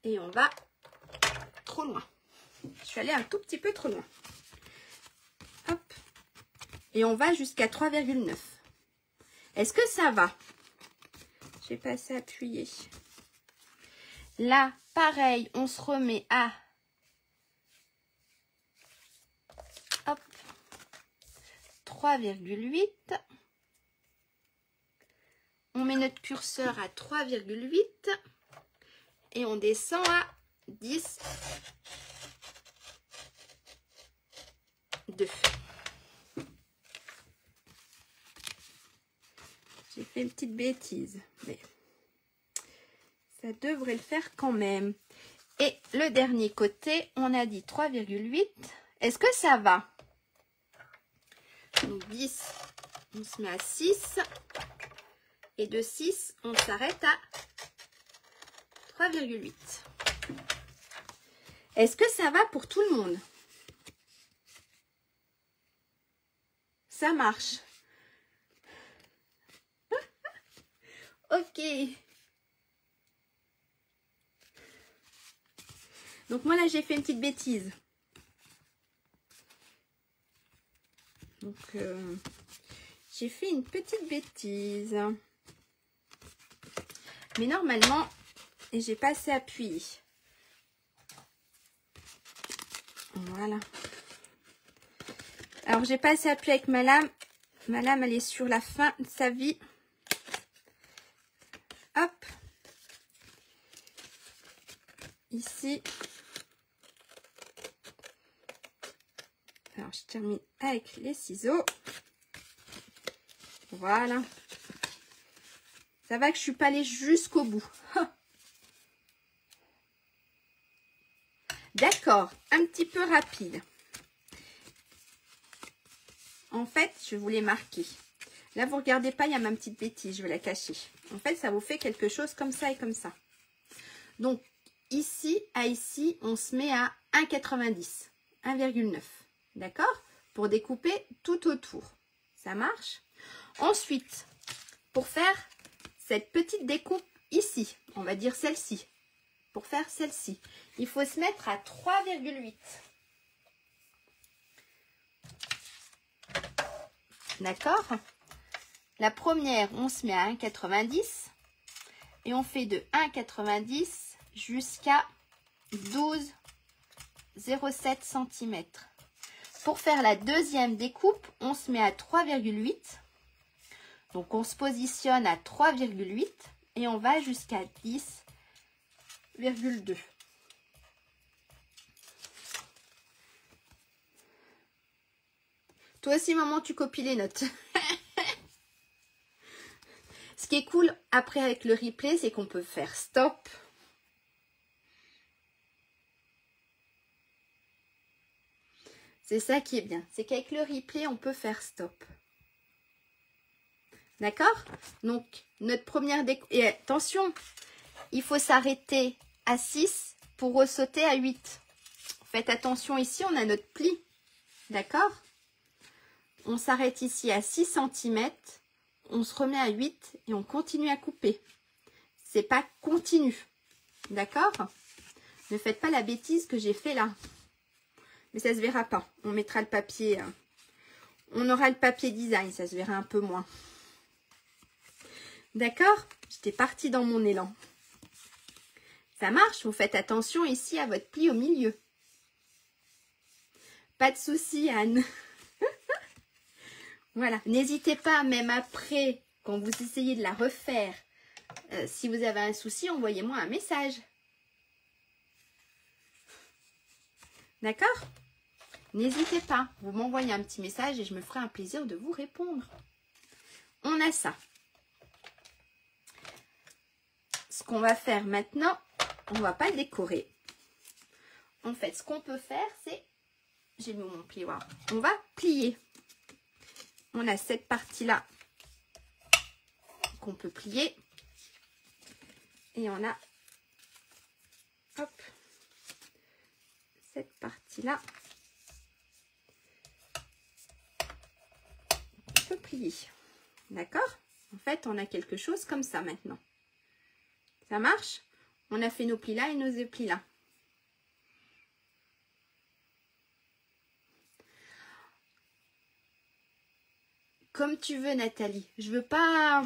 Et on va trop loin. Je suis allée un tout petit peu trop loin. Hop. Et on va jusqu'à 3,9. Est-ce que ça va? J'ai pas assez appuyé. Là, pareil, on se remet à... Hop. 3,8. On met notre curseur à 3,8. Et on descend à 10,2. J'ai fait une petite bêtise, mais ça devrait le faire quand même. Et le dernier côté, on a dit 3,8. Est-ce que ça va? Donc 10, on se met à 6. Et de 6, on s'arrête à 3,8. Est-ce que ça va pour tout le monde? Ça marche. Ok. Donc moi là j'ai fait une petite bêtise. Donc j'ai fait une petite bêtise. Mais normalement, et j'ai pas assez appuyé. Voilà. Alors j'ai pas assez appuyé avec ma lame. Ma lame elle est sur la fin de sa vie. Hop. Ici. Alors je termine avec les ciseaux. Voilà. Ça va que je suis pas allée jusqu'au bout. D'accord, un petit peu rapide. En fait, je voulais marquer. Là, vous regardez pas, il y a ma petite bêtise, je vais la cacher. En fait, ça vous fait quelque chose comme ça et comme ça. Donc, ici à ici, on se met à 1,90, 1,9. D'accord? Pour découper tout autour. Ça marche? Ensuite, pour faire cette petite découpe ici, on va dire celle-ci. Pour faire celle-ci, il faut se mettre à 3,8. D'accord? La première, on se met à 1,90 et on fait de 1,90 jusqu'à 12,07 cm. Pour faire la deuxième découpe, on se met à 3,8. Donc on se positionne à 3,8 et on va jusqu'à 10,2. Toi aussi, maman, tu copies les notes. Ce qui est cool après avec le replay, c'est qu'on peut faire stop. C'est ça qui est bien. C'est qu'avec le replay, on peut faire stop. D'accord? Donc, notre première découpe. Et attention, il faut s'arrêter à 6 pour ressauter à 8. Faites attention ici, on a notre pli. D'accord? On s'arrête ici à 6 cm. On se remet à 8 et on continue à couper. C'est pas continu. D'accord? Ne faites pas la bêtise que j'ai fait là. Mais ça se verra pas. On mettra le papier. On aura le papier design, ça se verra un peu moins. D'accord? J'étais partie dans mon élan. Ça marche, vous faites attention ici à votre pli au milieu. Pas de souci, Anne. Voilà, n'hésitez pas, même après, quand vous essayez de la refaire, si vous avez un souci, envoyez-moi un message. D'accord? N'hésitez pas, vous m'envoyez un petit message et je me ferai un plaisir de vous répondre. On a ça. Ce qu'on va faire maintenant, on ne va pas le décorer. En fait, ce qu'on peut faire, c'est... J'ai mis mon plioir. On va plier. On a cette partie-là qu'on peut plier. Et on a... Hop. Cette partie-là. On peut plier. D'accord? En fait, on a quelque chose comme ça maintenant. Ça marche? On a fait nos plis là et nos éplis là. Comme tu veux, Nathalie. Je veux pas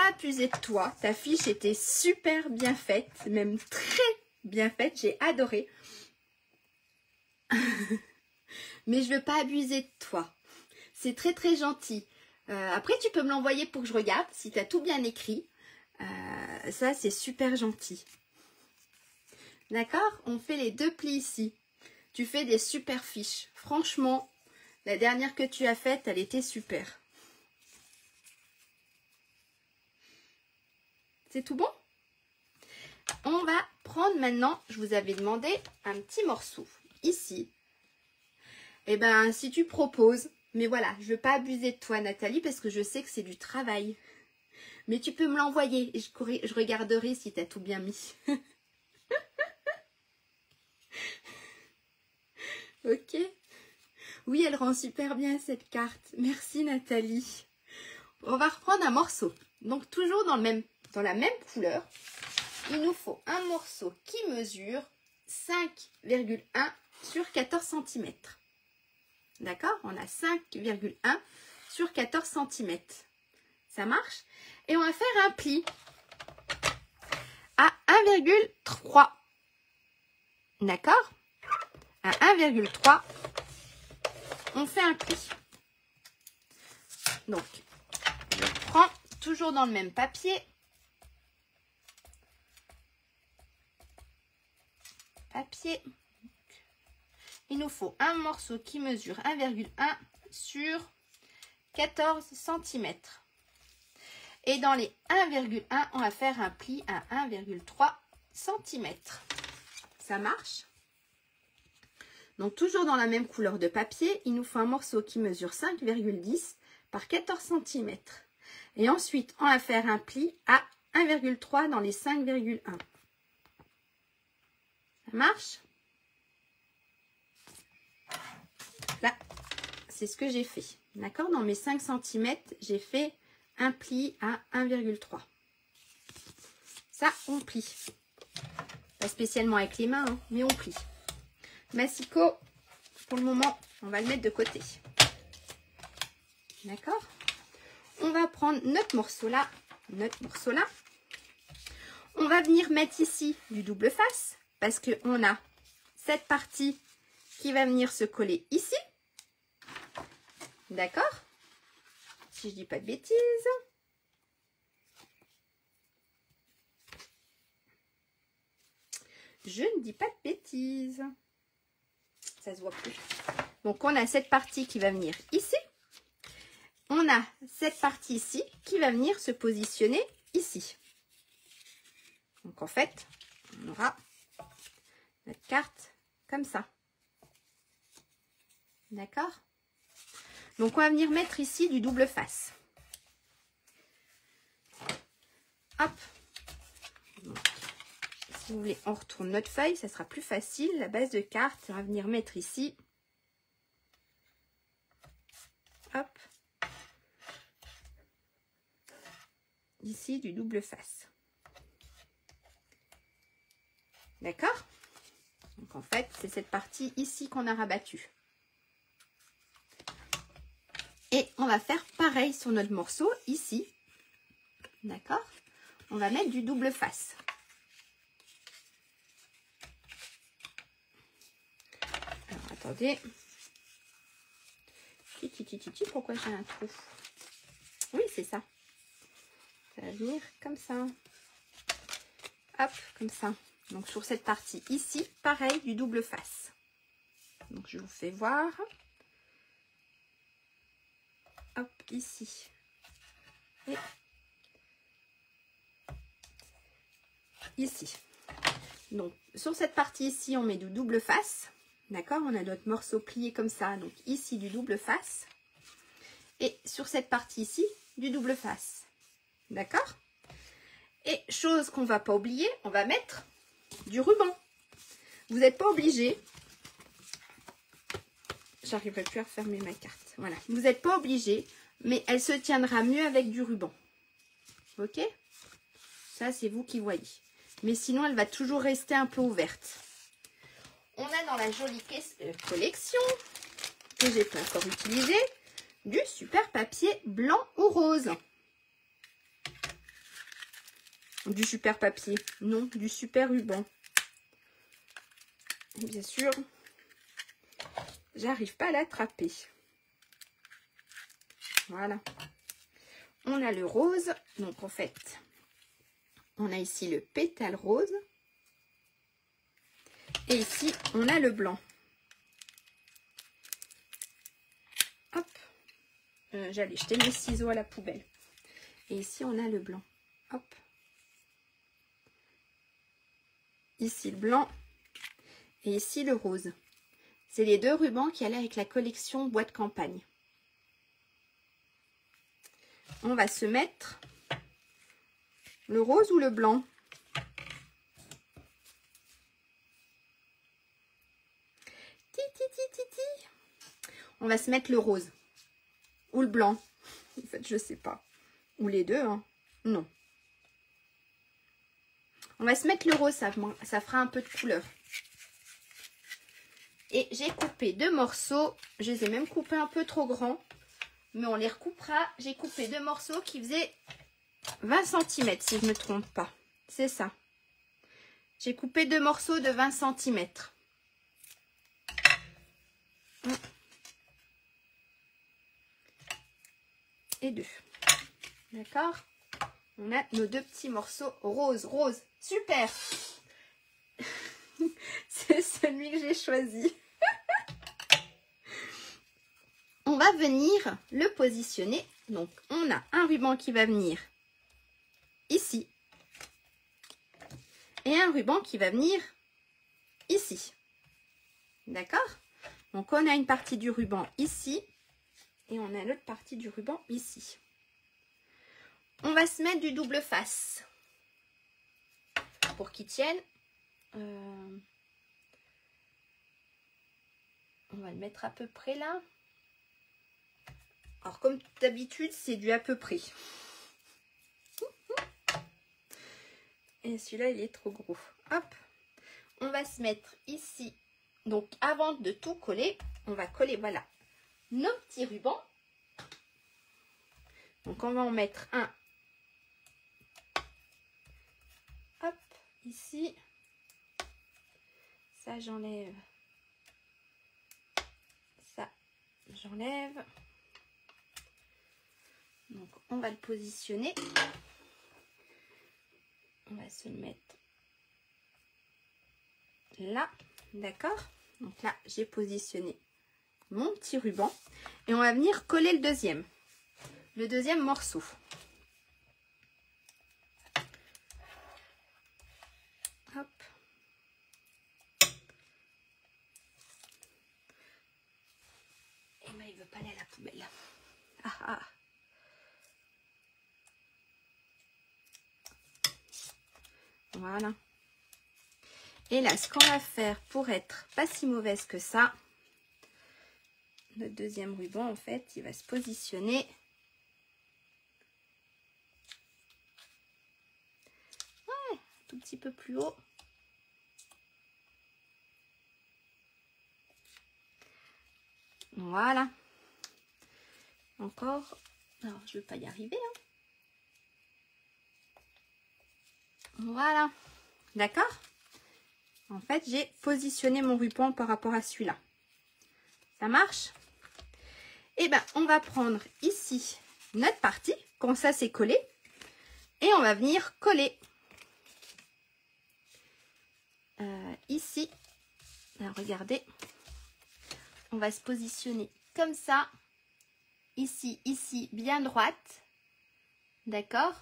abuser de toi. Ta fiche était super bien faite, même très bien faite. J'ai adoré. Mais je veux pas abuser de toi. C'est très très gentil. Après, tu peux me l'envoyer pour que je regarde si tu as tout bien écrit. Ça, c'est super gentil. D'accord? On fait les deux plis ici. Tu fais des super fiches. Franchement, la dernière que tu as faite, elle était super. C'est tout bon? On va prendre maintenant, je vous avais demandé un petit morceau ici. Eh bien, si tu proposes, mais voilà, je ne veux pas abuser de toi, Nathalie, parce que je sais que c'est du travail. Mais tu peux me l'envoyer et je regarderai si tu as tout bien mis. Ok? Oui, elle rend super bien cette carte. Merci, Nathalie. On va reprendre un morceau. Donc, toujours dans la même couleur. Il nous faut un morceau qui mesure 5,1 sur 14 cm. D'accord? On a 5,1 sur 14 cm. Ça marche? Et on va faire un pli à 1,3. D'accord? À 1,3, on fait un pli. Donc, je prends toujours dans le même papier. Il nous faut un morceau qui mesure 1,1 sur 14 cm. Et dans les 1,1, on va faire un pli à 1,3 cm. Ça marche? Donc, toujours dans la même couleur de papier, il nous faut un morceau qui mesure 5,10 par 14 cm. Et ensuite, on va faire un pli à 1,3 dans les 5,1. Ça marche? Là, c'est ce que j'ai fait. D'accord? Dans mes 5 cm, j'ai fait un pli à 1,3. Ça, on plie. Pas spécialement avec les mains, hein, mais on plie. Massicot, pour le moment, on va le mettre de côté. D'accord? On va prendre notre morceau là. On va venir mettre ici du double face parce qu'on a cette partie qui va venir se coller ici. D'accord? Si je dis pas de bêtises. Je ne dis pas de bêtises. Ça se voit plus. Donc, on a cette partie qui va venir ici. On a cette partie ici qui va venir se positionner ici. Donc, en fait, on aura notre carte comme ça. D'accord? Donc, on va venir mettre ici du double face. Hop. Donc, si vous voulez, on retourne notre feuille, ça sera plus facile. La base de carte, on va venir mettre ici. Hop. Ici, du double face. D'accord? Donc, en fait, c'est cette partie ici qu'on a rabattue. Et on va faire pareil sur notre morceau, ici. D'accord? On va mettre du double face. Alors, attendez. Pourquoi j'ai un trou? Oui, c'est ça. Ça va venir comme ça. Hop, comme ça. Donc, sur cette partie ici, pareil, du double face. Donc, je vous fais voir. Hop, ici. Et ici. Donc, sur cette partie ici, on met du double face. D'accord? On a notre morceau plié comme ça. Donc, ici, du double face. Et sur cette partie ici, du double face. D'accord? Et chose qu'on ne va pas oublier, on va mettre du ruban. Vous n'êtes pas obligé. J'arriverai plus à refermer ma carte. Voilà. Vous n'êtes pas obligé, mais elle se tiendra mieux avec du ruban. Ok? Ça, c'est vous qui voyez. Mais sinon, elle va toujours rester un peu ouverte. On a dans la jolie collection, que j'ai pas encore utilisé, du super papier blanc ou rose. Du super papier, non, du super ruban. Et bien sûr, j'arrive pas à l'attraper. Voilà. On a le rose, donc en fait, on a ici le pétale rose. Et ici, on a le blanc. Hop. J'allais jeter mes ciseaux à la poubelle. Et ici, on a le blanc. Hop. Ici, le blanc. Et ici, le rose. C'est les deux rubans qui allaient avec la collection bois de campagne. On va se mettre le rose ou le blanc. On va se mettre le rose ou le blanc. En fait, je sais pas. Ou les deux, hein. Non. On va se mettre le rose, ça fera un peu de couleur. Et j'ai coupé deux morceaux. Je les ai même coupés un peu trop grands. Mais on les recoupera. J'ai coupé deux morceaux qui faisaient 20 cm, si je ne me trompe pas. C'est ça. J'ai coupé deux morceaux de 20 cm. Et deux. D'accord? On a nos deux petits morceaux rose. Rose. Super! C'est celui que j'ai choisi. On va venir le positionner. Donc, on a un ruban qui va venir ici. Et un ruban qui va venir ici. D'accord? Donc, on a une partie du ruban ici. Et on a l'autre partie du ruban ici. On va se mettre du double face. Pour qu'il tienne. On va le mettre à peu près là. Alors, comme d'habitude, c'est du à peu près. Et celui-là, il est trop gros. Hop. On va se mettre ici. Donc, avant de tout coller, on va coller, voilà, nos petits rubans. Donc, on va en mettre un. Hop, ici. Ça, j'enlève. Ça, j'enlève. Donc, on va le positionner. On va se le mettre là. D'accord? Donc là, j'ai positionné mon petit ruban. Et on va venir coller le deuxième morceau. Hop. Et ben, il veut pas aller à la poubelle. Ah ah. Voilà. Et là, ce qu'on va faire pour être pas si mauvaise que ça, notre deuxième ruban, en fait, il va se positionner un tout petit peu plus haut. Voilà. Encore. Alors, je ne vais pas y arriver. Hein. Voilà. D'accord? En fait, j'ai positionné mon ruban par rapport à celui-là. Ça marche? Et ben, on va prendre ici notre partie, comme ça c'est collé. Et on va venir coller ici. Alors, regardez. On va se positionner comme ça. Ici, ici, bien droite. D'accord?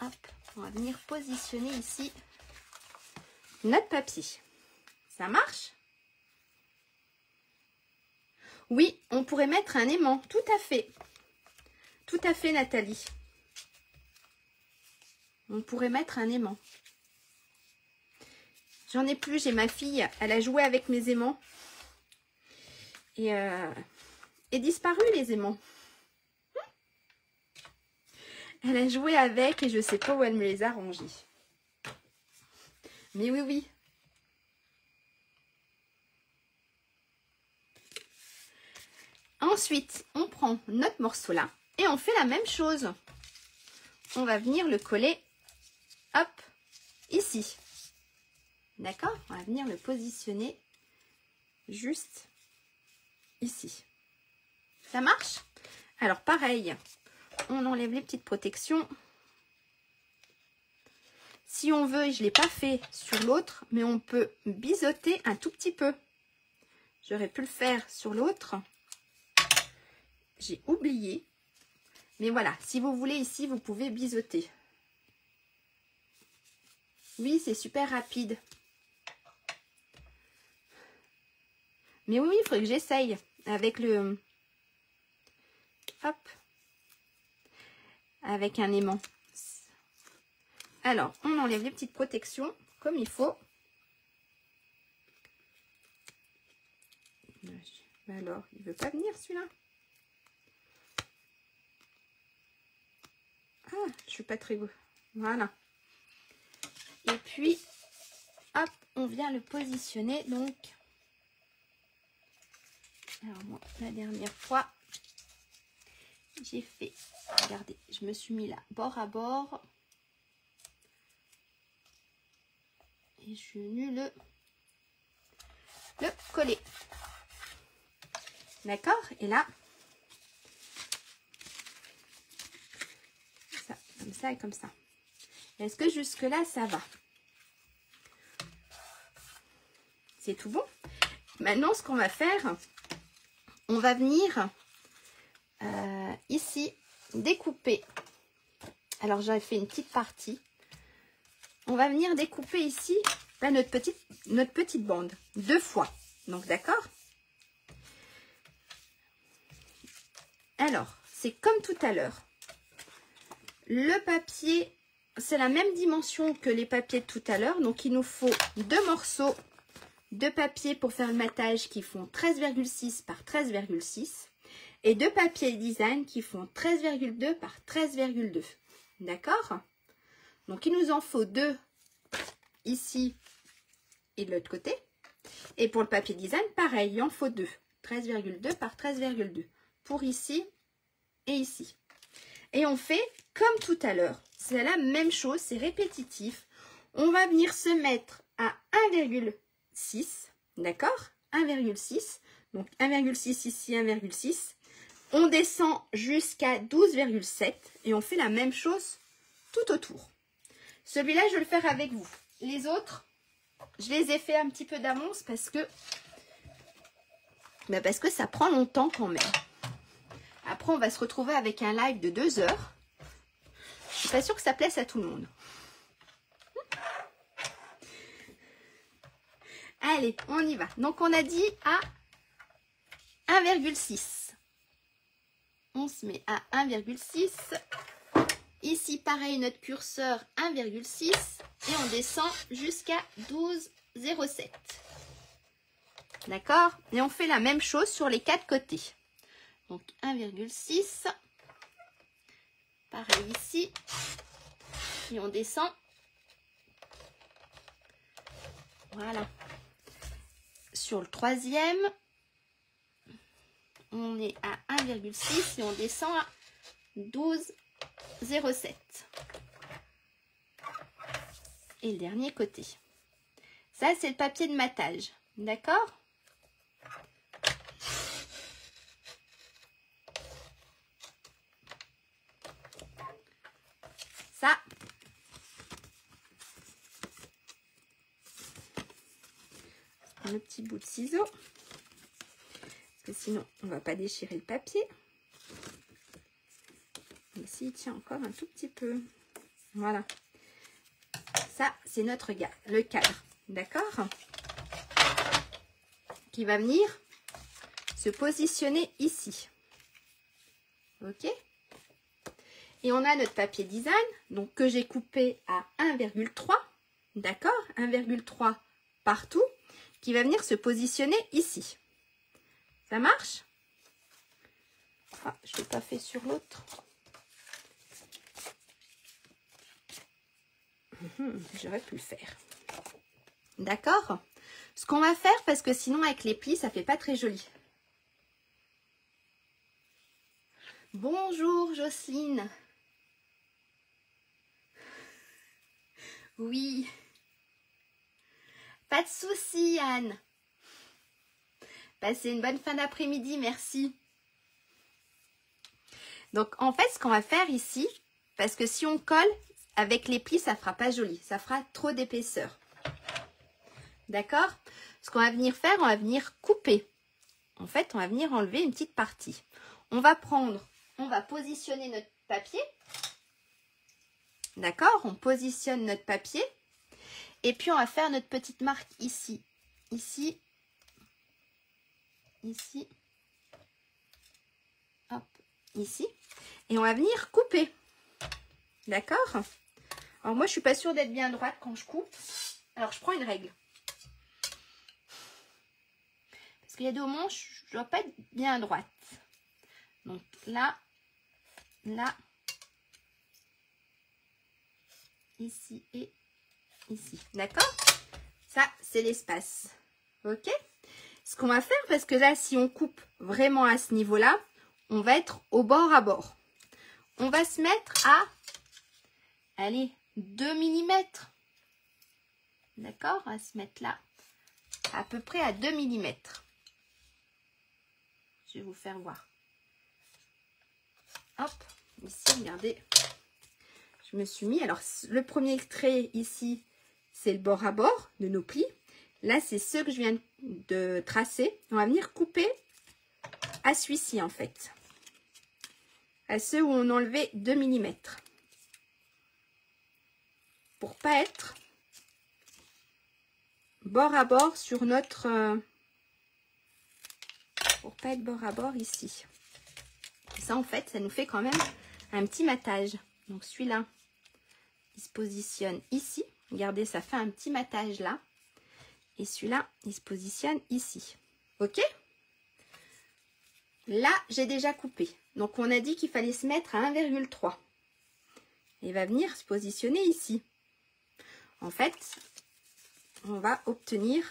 Hop, on va venir positionner ici notre papier. Ça marche? Oui, on pourrait mettre un aimant, tout à fait. Tout à fait, Nathalie. On pourrait mettre un aimant. J'en ai plus, j'ai ma fille, elle a joué avec mes aimants. Et disparu les aimants. Elle a joué avec et je sais pas où elle me les a rangés. Mais oui, oui. Ensuite, on prend notre morceau là et on fait la même chose. On va venir le coller, hop, ici. D'accord? On va venir le positionner juste ici. Ça marche? Alors pareil, on enlève les petites protections. Si on veut, je ne l'ai pas fait sur l'autre, mais on peut biseauter un tout petit peu. J'aurais pu le faire sur l'autre. J'ai oublié. Mais voilà, si vous voulez ici, vous pouvez biseauter. Oui, c'est super rapide. Mais oui, il faudrait que j'essaye avec le... Hop. Avec un aimant. Alors, on enlève les petites protections comme il faut. Alors, il ne veut pas venir celui-là. Ah, je suis pas très beau. Voilà. Et puis, hop, on vient le positionner. Donc, alors moi, la dernière fois, j'ai fait, regardez, je me suis mis là, bord à bord. Et je suis venue le coller. D'accord? Et là, ça, comme ça et comme ça. Est-ce que jusque-là, ça va? C'est tout bon? Maintenant, ce qu'on va faire, on va venir ici découper. Alors, j'avais fait une petite partie. On va venir découper ici là, notre petite bande. 2 fois. Donc, d'accord? Alors, c'est comme tout à l'heure. Le papier, c'est la même dimension que les papiers de tout à l'heure. Donc, il nous faut 2 morceaux de papier pour faire le matage qui font 13,6 par 13,6 et 2 papiers design qui font 13,2 par 13,2. D'accord? Donc, il nous en faut 2 ici et de l'autre côté. Et pour le papier design, pareil, il en faut 2. 13,2 par 13,2 pour ici et ici. Et on fait comme tout à l'heure. C'est la même chose, c'est répétitif. On va venir se mettre à 1,6, d'accord? 1,6, donc 1,6 ici, 1,6. On descend jusqu'à 12,7 et on fait la même chose tout autour. Celui-là, je vais le faire avec vous. Les autres, je les ai fait un petit peu d'avance parce que ça prend longtemps quand même. Après, on va se retrouver avec un live de 2 heures. Je suis pas sûre que ça plaise à tout le monde. Allez, on y va. Donc, on a dit à 1,6. On se met à 1,6. Ici, pareil, notre curseur 1,6. Et on descend jusqu'à 12,07. D'accord? Et on fait la même chose sur les 4 côtés. Donc 1,6. Pareil ici. Et on descend. Voilà. Sur le 3e. on est à 1,6 et on descend à 12,07. Et le dernier côté. Ça, c'est le papier de matage. D'accord? Ça, le petit bout de ciseau. Parce que sinon, on ne va pas déchirer le papier. Ici, il tient encore un tout petit peu. Voilà. Ça, c'est notre le cadre. D'accord? Qui va venir se positionner ici. Ok? Et on a notre papier design, donc que j'ai coupé à 1,3. D'accord? 1,3 partout. Qui va venir se positionner ici. Ça marche? Ah, je ne l'ai pas fait sur l'autre. J'aurais pu le faire. D'accord? Ce qu'on va faire, parce que sinon avec les plis, ça fait pas très joli. Bonjour Jocelyne. Oui. Pas de souci, Anne. Passez une bonne fin d'après-midi, merci. Donc, en fait, ce qu'on va faire ici, parce que si on colle, avec les plis, ça ne fera pas joli. Ça fera trop d'épaisseur. D'accord? Ce qu'on va venir faire, on va venir couper. En fait, on va venir enlever une petite partie. On va positionner notre papier. D'accord? On positionne notre papier. Et puis, on va faire notre petite marque ici. Ici. Ici. Hop. Ici. Et on va venir couper. D'accord? Alors, moi, je suis pas sûre d'être bien droite quand je coupe. Alors, je prends une règle. Parce qu'il y a des moments, je ne dois pas être bien droite. Donc, là, là, ici et ici. D'accord? Ça, c'est l'espace. Ok? Ce qu'on va faire, parce que là, si on coupe vraiment à ce niveau-là, on va être au bord à bord. On va se mettre à, allez, 2 mm. D'accord? On va se mettre là, à peu près à 2 mm. Je vais vous faire voir. Hop, ici, regardez. Je me suis mis, alors le premier trait ici, c'est le bord à bord de nos plis. Là, c'est ceux que je viens de tracer. On va venir couper à celui-ci, en fait. À ceux où on enlevait 2 mm. Pour pas être bord à bord sur notre... pour pas être bord à bord ici. Et ça, en fait, ça nous fait quand même un petit matage. Donc, celui-là, il se positionne ici. Regardez, ça fait un petit matage là. Et celui-là, il se positionne ici. Ok? Là, j'ai déjà coupé. Donc, on a dit qu'il fallait se mettre à 1,3. Il va venir se positionner ici. En fait, on va obtenir...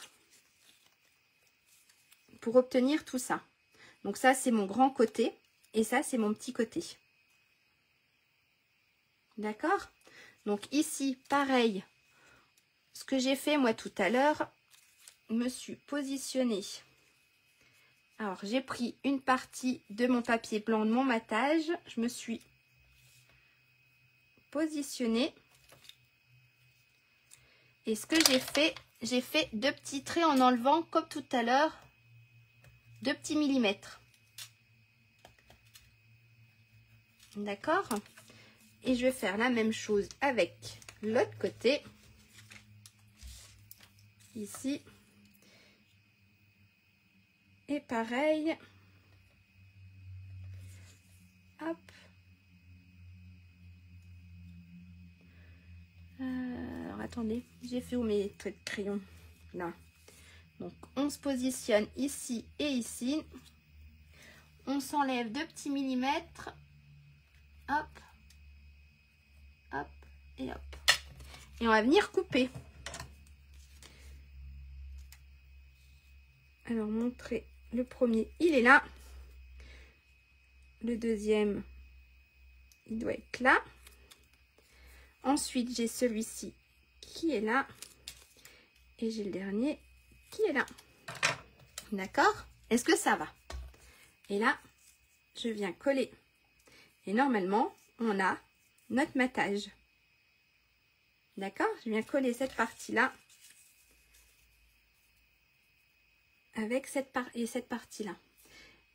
pour obtenir tout ça. Donc, ça, c'est mon grand côté. Et ça, c'est mon petit côté. D'accord? Donc, ici, pareil. Ce que j'ai fait, moi, tout à l'heure, je me suis positionnée. Alors, j'ai pris une partie de mon papier blanc de mon matage. Je me suis positionnée. Et ce que j'ai fait 2 petits traits en enlevant, comme tout à l'heure, 2 petits millimètres. D'accord? Et je vais faire la même chose avec l'autre côté. Ici. Et pareil. Hop. Alors, attendez. J'ai fait où mes traits de crayon? Là. Donc, on se positionne ici et ici. On s'enlève 2 petits millimètres. Hop. Hop. Et hop. Et on va venir couper. Alors, montrer le premier, il est là. le deuxième, il doit être là. Ensuite, j'ai celui-ci qui est là. Et j'ai le dernier qui est là. D'accord? Est-ce que ça va? Et là, je viens coller. Et normalement, on a notre matage. D'accord? Je viens coller cette partie-là avec cette partie-là.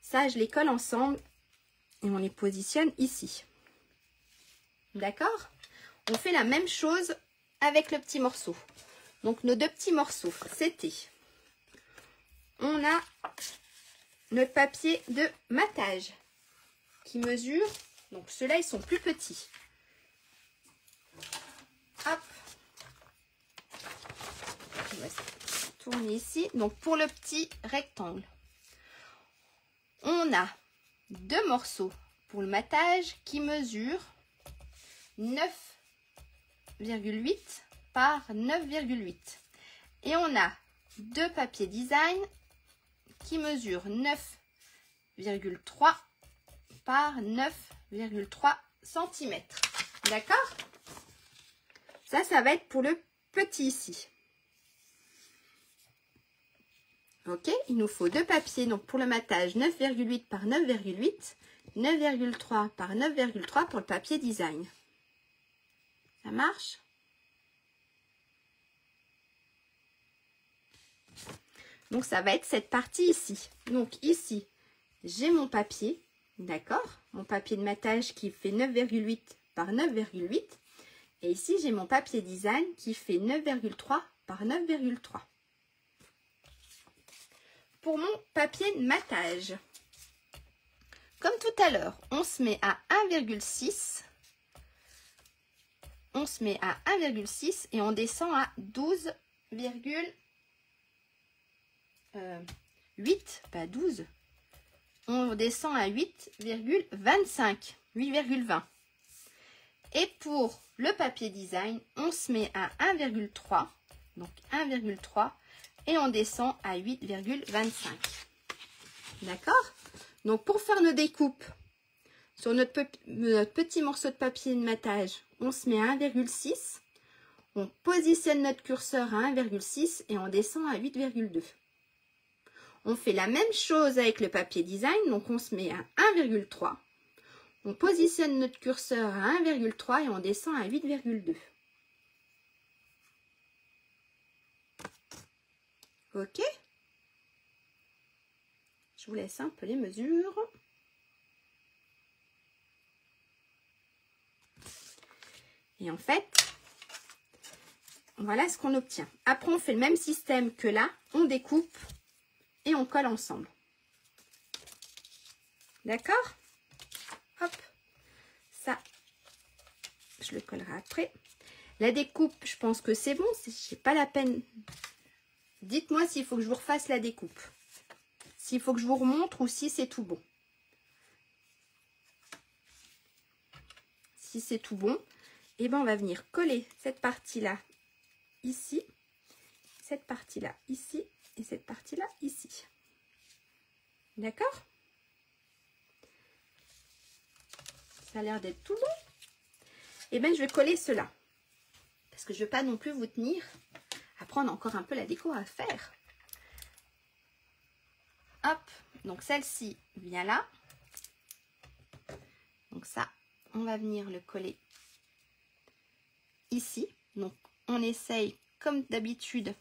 Ça, je les colle ensemble et on les positionne ici. D'accord? On fait la même chose avec le petit morceau. Donc, nos deux petits morceaux, c'était... On a notre papier de matage qui mesure... Donc, ceux-là, ils sont plus petits. Hop. On va tourner ici. Donc, pour le petit rectangle, on a deux morceaux pour le matage qui mesurent 9,8 par 9,8. Et on a deux papiers design qui mesurent 9,3 par 9,3 cm. D'accord? Ça va être pour le petit ici. Ok, il nous faut deux papiers. Donc pour le matage, 9,8 par 9,8. 9,3 par 9,3 pour le papier design. Ça marche? Donc ça va être cette partie ici. Donc ici, j'ai mon papier, d'accord? Mon papier de matage qui fait 9,8 par 9,8. Et ici, j'ai mon papier design qui fait 9,3 par 9,3. Pour mon papier de matage, comme tout à l'heure, on se met à 1,6. On se met à 1,6 et on descend à 12,8, pas 12. On descend à 8,25, 8,20. Et pour le papier design, on se met à 1,3, donc 1,3, et on descend à 8,25. D'accord? Donc pour faire nos découpes, sur notre petit morceau de papier de matage, on se met à 1,6. On positionne notre curseur à 1,6 et on descend à 8,2. On fait la même chose avec le papier design, donc on se met à 1,3. On positionne notre curseur à 1,3 et on descend à 8,2. Ok? Je vous laisse un peu les mesures. Et en fait, voilà ce qu'on obtient. Après, on fait le même système que là. On découpe et on colle ensemble. D'accord? Hop. Ça, je le collerai après. La découpe, je pense que c'est bon. C'est pas la peine. Dites-moi s'il faut que je vous refasse la découpe. S'il faut que je vous remontre ou si c'est tout bon. Si c'est tout bon, et ben on va venir coller cette partie-là ici, cette partie-là ici et cette partie-là ici. D'accord? Ça a l'air d'être tout bon. Et ben je vais coller cela. Parce que je ne vais pas non plus vous tenir. Après, on a encore un peu la déco à faire. Hop, donc celle-ci vient là. Donc ça, on va venir le coller ici. Donc on essaye, comme d'habitude,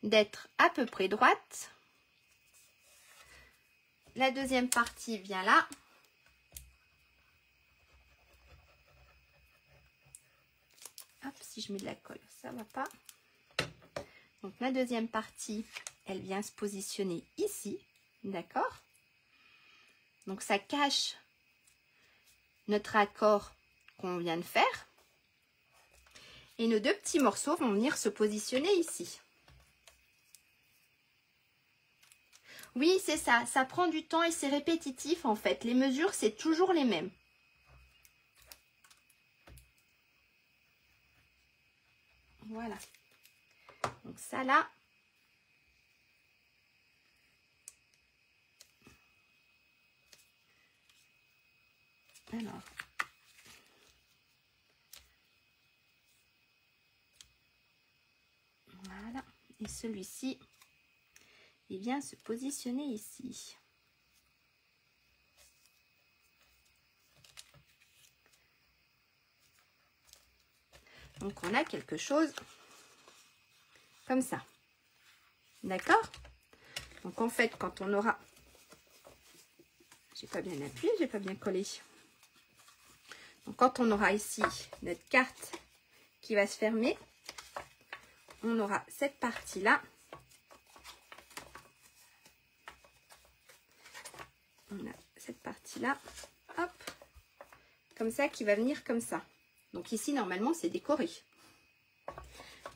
d'être à peu près droite. La deuxième partie vient là. Hop, si je mets de la colle, ça va pas. Donc la deuxième partie, elle vient se positionner ici. D'accord? Donc ça cache notre accord qu'on vient de faire. Et nos deux petits morceaux vont venir se positionner ici. Oui, c'est ça. Ça prend du temps et c'est répétitif en fait. Les mesures, c'est toujours les mêmes. Voilà. Donc ça là. Alors, voilà. Et celui-ci, il vient se positionner ici. Donc, on a quelque chose comme ça. D'accord? Donc, en fait, quand on aura... J'ai pas bien appuyé, j'ai pas bien collé. Donc, quand on aura ici notre carte qui va se fermer, on aura cette partie-là. On a cette partie-là, hop, comme ça, qui va venir comme ça. Donc ici, normalement, c'est décoré.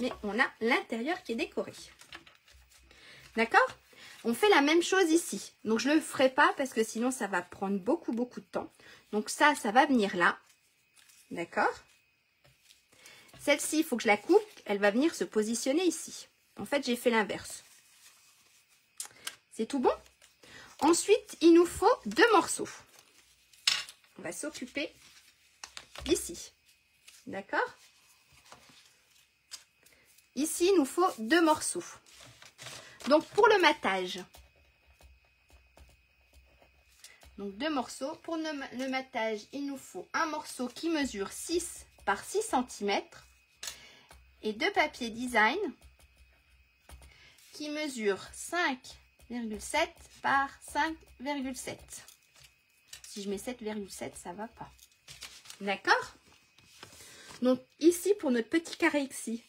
Mais on a l'intérieur qui est décoré. D'accord? On fait la même chose ici. Donc, je ne le ferai pas parce que sinon, ça va prendre beaucoup, beaucoup de temps. Donc, ça va venir là. D'accord? Celle-ci, il faut que je la coupe. Elle va venir se positionner ici. En fait, j'ai fait l'inverse. C'est tout bon? Ensuite, il nous faut 2 morceaux. On va s'occuper ici. D'accord? Ici, il nous faut 2 morceaux. Donc, pour le matage, donc 2 morceaux. Pour le matage, il nous faut un morceau qui mesure 6 par 6 cm et 2 papiers design qui mesurent 5,7 par 5,7. Si je mets 7,7, ça va pas. D'accord? Donc, ici, pour notre petit carré ici,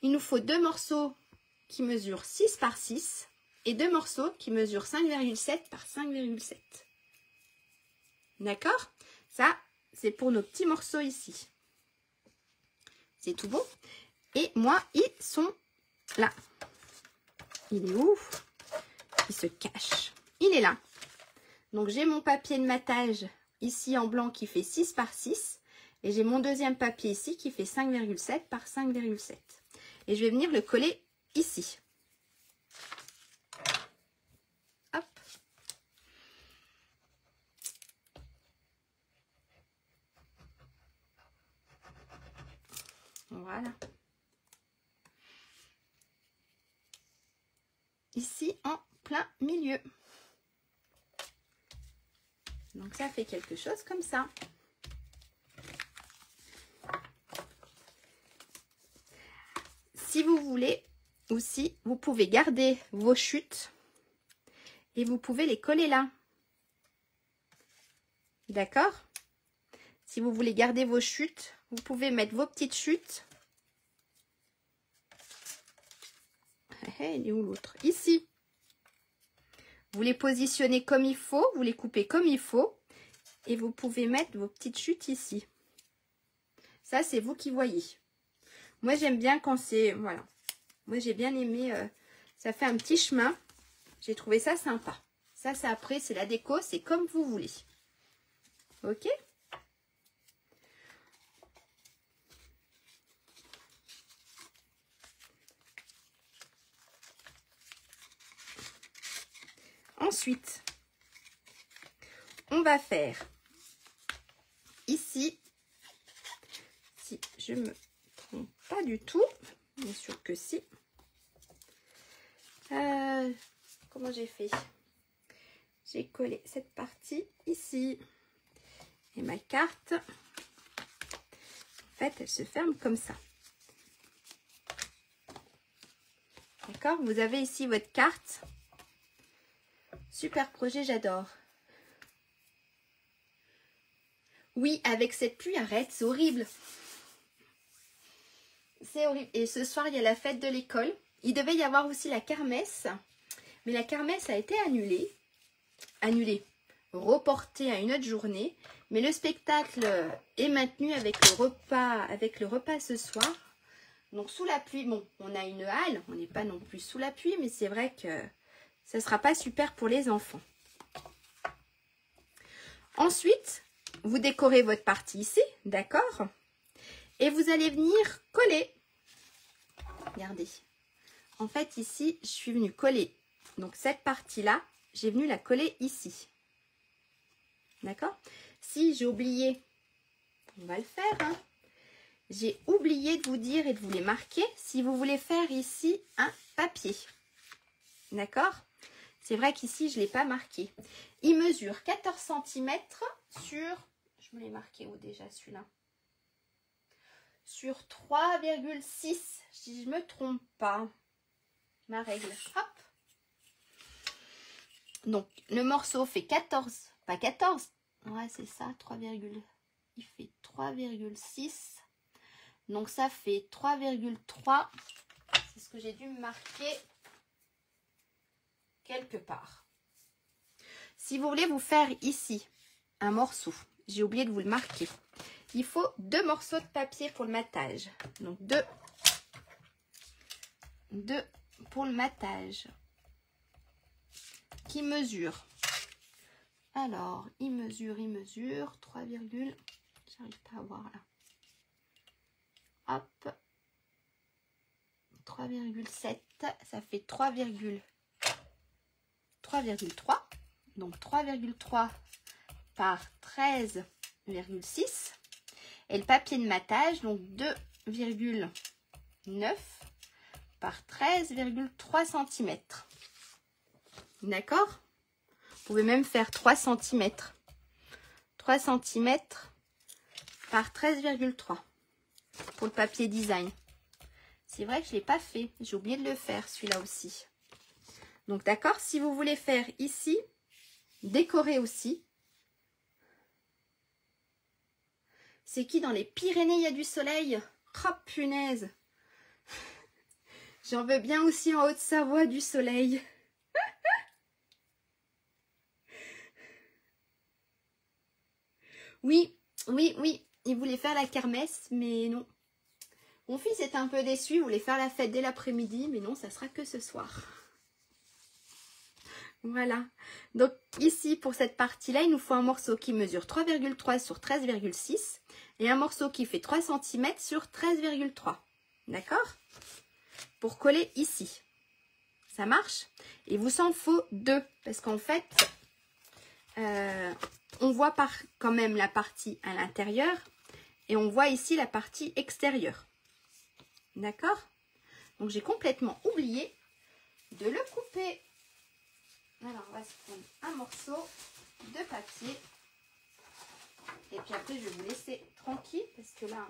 il nous faut 2 morceaux qui mesurent 6 par 6 et 2 morceaux qui mesurent 5,7 par 5,7. D'accord? Ça, c'est pour nos petits morceaux ici. C'est tout bon. Et moi, ils sont là. Il est où? Il se cache. Il est là. Donc, j'ai mon papier de matage ici en blanc qui fait 6 par 6. Et j'ai mon deuxième papier ici qui fait 5,7 par 5,7. Et je vais venir le coller ici. Hop. Voilà. Ici en plein milieu. Donc ça fait quelque chose comme ça. Si vous voulez aussi, vous pouvez garder vos chutes et vous pouvez les coller là. D'accord? Si vous voulez garder vos chutes, vous pouvez mettre vos petites chutes. Il est où l'autre? Ici. Vous les positionnez comme il faut, vous les coupez comme il faut. Et vous pouvez mettre vos petites chutes ici. Ça, c'est vous qui voyez. Moi, j'aime bien quand c'est... Voilà. Moi, j'ai bien aimé... ça fait un petit chemin. J'ai trouvé ça sympa. Ça, c'est après, c'est la déco. C'est comme vous voulez. Ok? Ensuite, on va faire ici, si je me trompe pas du tout, bien sûr que si. Comment j'ai fait? J'ai collé cette partie ici. Et ma carte, en fait, elle se ferme comme ça. D'accord? Vous avez ici votre carte. Super projet, j'adore. Oui, avec cette pluie, arrête, c'est horrible. C'est horrible. Et ce soir, il y a la fête de l'école. Il devait y avoir aussi la kermesse. Mais la kermesse a été annulée. Reportée à une autre journée. Mais le spectacle est maintenu avec le repas ce soir. Donc, sous la pluie, bon, on a une halle. On n'est pas non plus sous la pluie, mais c'est vrai que ça ne sera pas super pour les enfants. Ensuite, vous décorez votre partie ici, d'accord? Et vous allez venir coller. Regardez. En fait, ici, je suis venue coller. Donc, cette partie-là, j'ai venu la coller ici. D'accord? Si j'ai oublié, on va le faire, hein. J'ai oublié de vous dire et de vous les marquer si vous voulez faire ici un papier. D'accord? C'est vrai qu'ici, je ne l'ai pas marqué. Il mesure 14 cm sur... Je me l'ai marqué où déjà celui-là? Sur 3,6, si je ne me trompe pas. Ma règle. Hop. Donc, le morceau fait 14. Pas 14. Ouais, c'est ça. 3, il fait 3,6. Donc, ça fait 3,3. C'est ce que j'ai dû marquer quelque part. Si vous voulez vous faire ici un morceau, j'ai oublié de vous le marquer. Il faut 2 morceaux de papier pour le matage. Donc, 2 pour le matage. Qui mesure. Alors, il mesure 3, j'arrive pas à voir là. Hop. 3,7, ça fait 3,3. Donc 3,3 par 13,6. Et le papier de matage, donc 2,9 par 13,3 cm. D'accord? Vous pouvez même faire 3 cm. 3 cm par 13,3 pour le papier design. C'est vrai que je ne l'ai pas fait. J'ai oublié de le faire, celui-là aussi. Donc, d'accord, si vous voulez faire ici, décorer aussi. C'est qui dans les Pyrénées, il y a du soleil? Oh, punaise! J'en veux bien aussi en Haute-Savoie du soleil. Oui, oui, oui. Il voulait faire la kermesse, mais non. Mon fils est un peu déçu. Il voulait faire la fête dès l'après-midi, mais non, ça sera que ce soir. Voilà. Donc ici, pour cette partie-là, il nous faut un morceau qui mesure 3,3 sur 13,6 et un morceau qui fait 3 cm sur 13,3. D'accord? Pour coller ici. Ça marche? Il vous en faut 2 parce qu'en fait, on voit quand même la partie à l'intérieur et on voit ici la partie extérieure. D'accord? Donc j'ai complètement oublié de le couper. Alors on va se prendre un morceau de papier. Et puis après je vais vous laisser tranquille parce que là...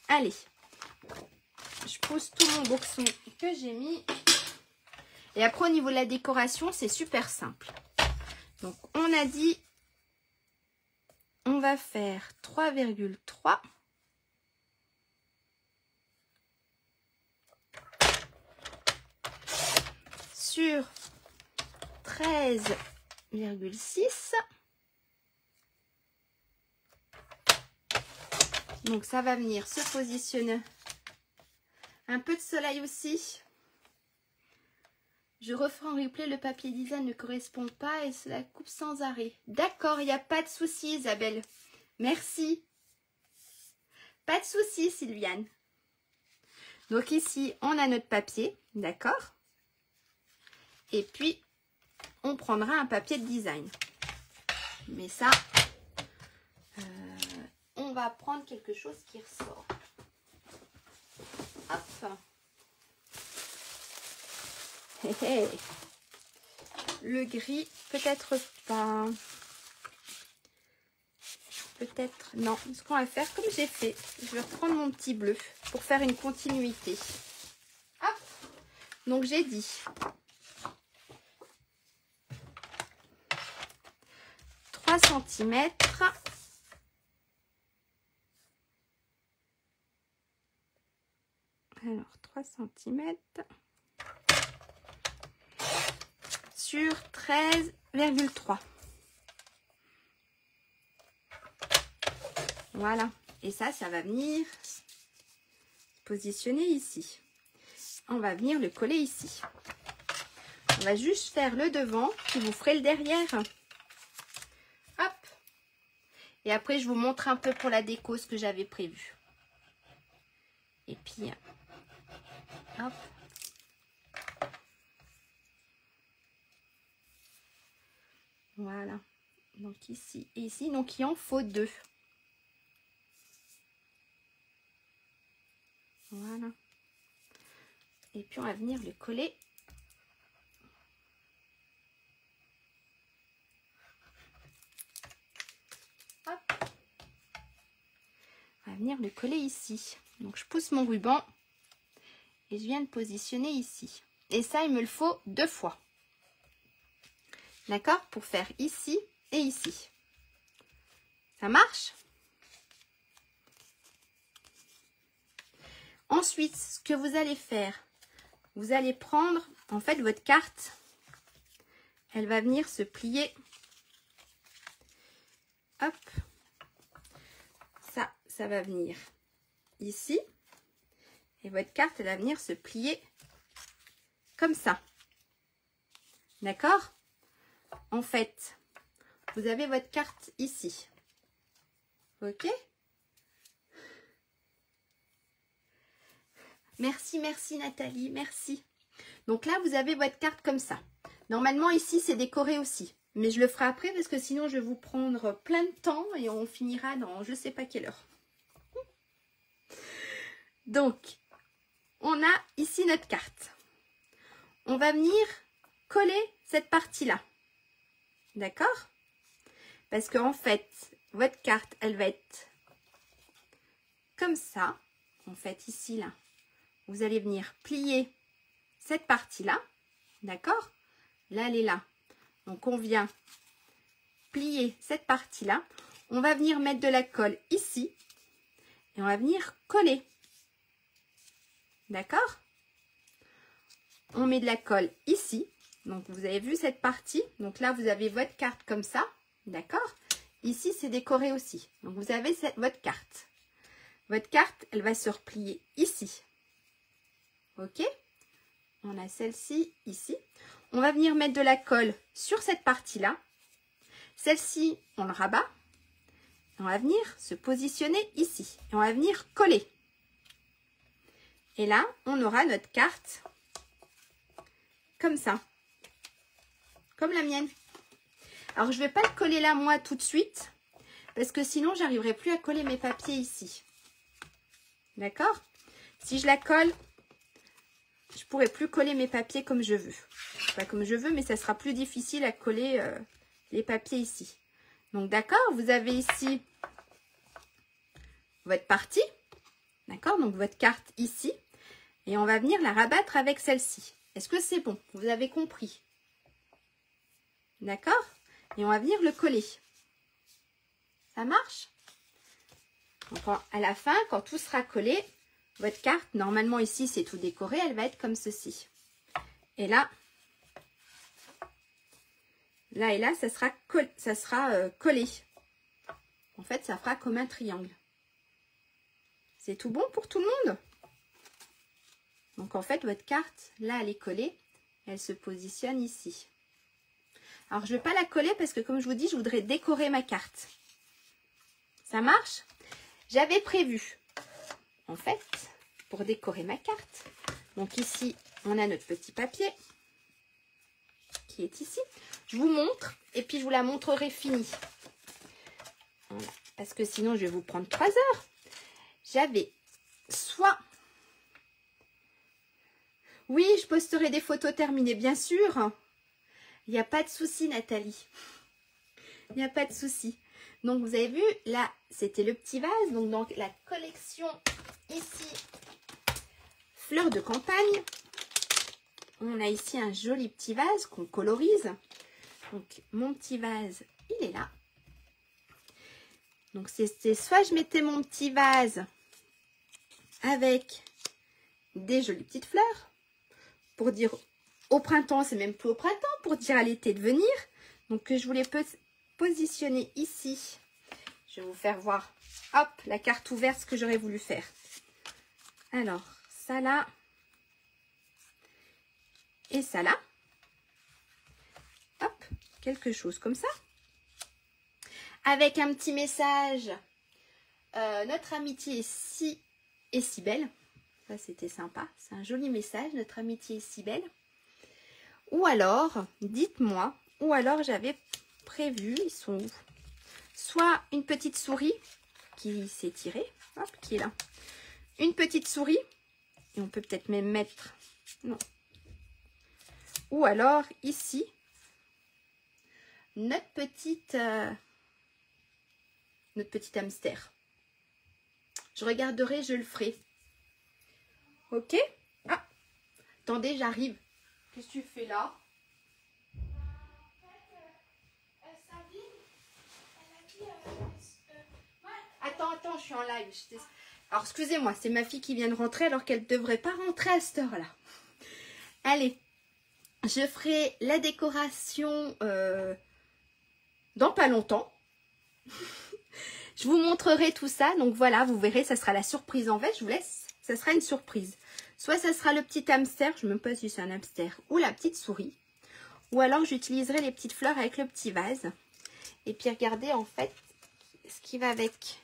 Allez. Je pose tout mon boxon que j'ai mis. Et après au niveau de la décoration, c'est super simple. Donc on a dit, on va faire 3,3. Sur 13,6. Donc ça va venir se positionner. Un peu de soleil aussi. Je referai en replay, le papier design ne correspond pas et cela coupe sans arrêt. D'accord, il n'y a pas de souci Isabelle. Merci. Pas de souci Sylviane. Donc ici, on a notre papier, d'accord? Et puis, on prendra un papier de design. Mais ça, on va prendre quelque chose qui ressort. Hop. Hé hé. Le gris, peut-être pas. Peut-être non. Ce qu'on va faire, comme j'ai fait, je vais reprendre mon petit bleu pour faire une continuité. Hop. Donc j'ai dit 3 cm. Alors 3 cm sur 13,3. Voilà. Et ça va venir positionner ici. On va venir le coller ici. On va juste faire le devant, puis vous ferez le derrière. Hop. Et après, je vous montre un peu pour la déco ce que j'avais prévu. Et puis, hop. Voilà. Donc ici et ici. Donc il en faut 2. Voilà. Et puis on va venir le coller. Hop. On va venir le coller ici. Donc je pousse mon ruban et je viens de positionner ici. Et ça, il me le faut 2 fois. D'accord? Pour faire ici et ici. Ça marche? Ensuite, ce que vous allez faire, vous allez prendre, en fait, votre carte. Elle va venir se plier. Hop. Ça va venir ici. Et votre carte, elle va venir se plier comme ça. D'accord? En fait, vous avez votre carte ici. Ok? Merci, merci Nathalie, merci. Donc là, vous avez votre carte comme ça. Normalement, ici, c'est décoré aussi. Mais je le ferai après parce que sinon, je vais vous prendre plein de temps et on finira dans je ne sais pas quelle heure. Donc, on a ici notre carte. On va venir coller cette partie-là. D'accord? Parce qu'en fait, votre carte, elle va être comme ça. En fait, ici, là, vous allez venir plier cette partie-là. D'accord? Là, elle est là. Donc, on vient plier cette partie-là. On va venir mettre de la colle ici. Et on va venir coller. D'accord? On met de la colle ici. Donc, vous avez vu cette partie. Donc, là, vous avez votre carte comme ça. D'accord? Ici, c'est décoré aussi. Donc, vous avez votre carte. Votre carte, elle va se replier ici. Ok? On a celle-ci ici. On va venir mettre de la colle sur cette partie-là. Celle-ci, on le rabat. On va venir se positionner ici. Et on va venir coller. Et là, on aura notre carte comme ça. Comme la mienne. Alors, je ne vais pas le coller là, moi, tout de suite. Parce que sinon, j'arriverai plus à coller mes papiers ici. D'accord? Si je la colle, je ne pourrai plus coller mes papiers comme je veux. Pas comme je veux, mais ça sera plus difficile à coller les papiers ici. Donc, d'accord, vous avez ici votre partie. D'accord? Donc, votre carte ici. Et on va venir la rabattre avec celle-ci. Est-ce que c'est bon? Vous avez compris? D'accord? Et on va venir le coller. Ça marche? Donc, à la fin, quand tout sera collé, votre carte, normalement ici, c'est tout décoré, elle va être comme ceci. Et là et là, ça sera collé. En fait, ça fera comme un triangle. C'est tout bon pour tout le monde? Donc, en fait, votre carte, là, elle est collée. Elle se positionne ici. Alors, je ne vais pas la coller parce que, comme je vous dis, je voudrais décorer ma carte. Ça marche? J'avais prévu, en fait, pour décorer ma carte. Donc, ici, on a notre petit papier qui est ici. Je vous montre et puis je vous la montrerai finie. Voilà. Parce que sinon, je vais vous prendre 3 heures. J'avais soit... Oui, je posterai des photos terminées, bien sûr. Il n'y a pas de souci, Nathalie. Il n'y a pas de souci. Donc, vous avez vu, là, c'était le petit vase. Donc, dans la collection, ici, fleurs de campagne. On a ici un joli petit vase qu'on colorise. Donc, mon petit vase, il est là. Donc, c'est soit je mettais mon petit vase avec des jolies petites fleurs. Pour dire au printemps, c'est même plus au printemps, pour dire à l'été de venir. Donc, je voulais positionner ici. Je vais vous faire voir, hop, la carte ouverte, ce que j'aurais voulu faire. Alors, ça là. Et ça là. Hop, quelque chose comme ça. Avec un petit message. Notre amitié est si belle. Ça, c'était sympa. C'est un joli message. Notre amitié est si belle. Ou alors, dites-moi. Ou alors, j'avais prévus. Ils sont où? Soit une petite souris qui s'est tirée, hop, qui est là. Une petite souris, et on peut peut-être même mettre, non. Ou alors ici, notre petit hamster. Je regarderai, je le ferai. Ok? Ah, attendez, j'arrive. Qu'est-ce que tu fais là? Attends, je suis en live. Alors, excusez-moi, c'est ma fille qui vient de rentrer alors qu'elle ne devrait pas rentrer à cette heure-là. Allez, je ferai la décoration dans pas longtemps. Je vous montrerai tout ça. Donc voilà, vous verrez, ça sera la surprise. En fait, je vous laisse. Ça sera une surprise. Soit ça sera le petit hamster, je ne sais même pas si c'est un hamster, ou la petite souris. Ou alors j'utiliserai les petites fleurs avec le petit vase. Et puis regardez en fait ce qui va avec.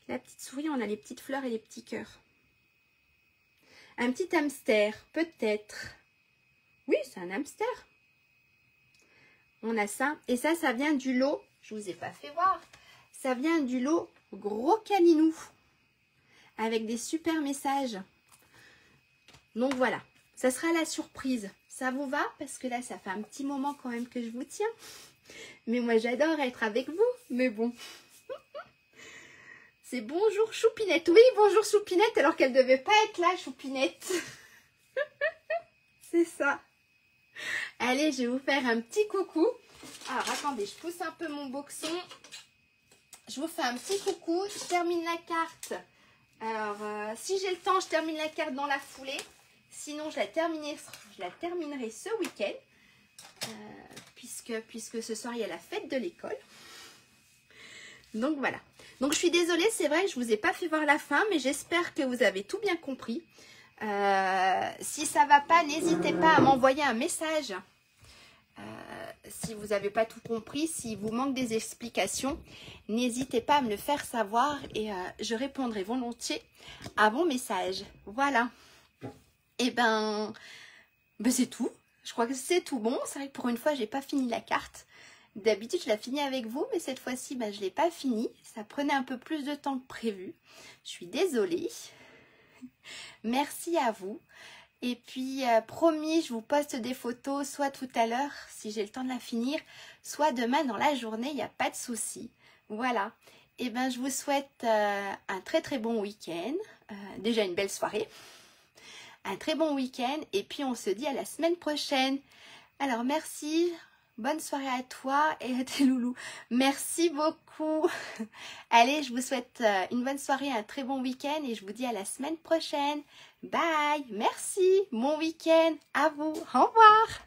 La petite souris, on a les petites fleurs et les petits cœurs. Un petit hamster, peut-être. Oui, c'est un hamster. On a ça. Et ça vient du lot. Je ne vous ai pas fait voir. Ça vient du lot Gros Caninou. Avec des super messages. Donc voilà. Ça sera la surprise. Ça vous va? Parce que là, ça fait un petit moment quand même que je vous tiens. Mais moi, j'adore être avec vous. Mais bon. C'est bonjour Choupinette. Oui, bonjour Choupinette, alors qu'elle ne devait pas être là, Choupinette. C'est ça. Allez, je vais vous faire un petit coucou. Alors, attendez, je pousse un peu mon boxon. Je vous fais un petit coucou. Je termine la carte. Alors, si j'ai le temps, je termine la carte dans la foulée. Sinon, je la terminerai ce week-end. Puisque ce soir, il y a la fête de l'école. Donc, voilà. Donc, je suis désolée, c'est vrai que je ne vous ai pas fait voir la fin, mais j'espère que vous avez tout bien compris. Si ça ne va pas, n'hésitez pas à m'envoyer un message. Si vous n'avez pas tout compris, s'il vous manque des explications, n'hésitez pas à me le faire savoir et je répondrai volontiers à vos messages. Voilà. Et ben c'est tout. Je crois que c'est tout bon. C'est vrai que pour une fois, je n'ai pas fini la carte. D'habitude, je la finis avec vous, mais cette fois-ci, je ne l'ai pas fini. Ça prenait un peu plus de temps que prévu. Je suis désolée. Merci à vous. Et puis, promis, je vous poste des photos, soit tout à l'heure, si j'ai le temps de la finir, soit demain dans la journée, il n'y a pas de souci. Voilà. Et ben, je vous souhaite un très très bon week-end. Déjà une belle soirée. Un très bon week-end. Et puis, on se dit à la semaine prochaine. Alors, merci. Bonne soirée à toi et à tes loulous. Merci beaucoup. Allez, je vous souhaite une bonne soirée, un très bon week-end et je vous dis à la semaine prochaine. Bye. Merci. Bon week-end à vous. Au revoir.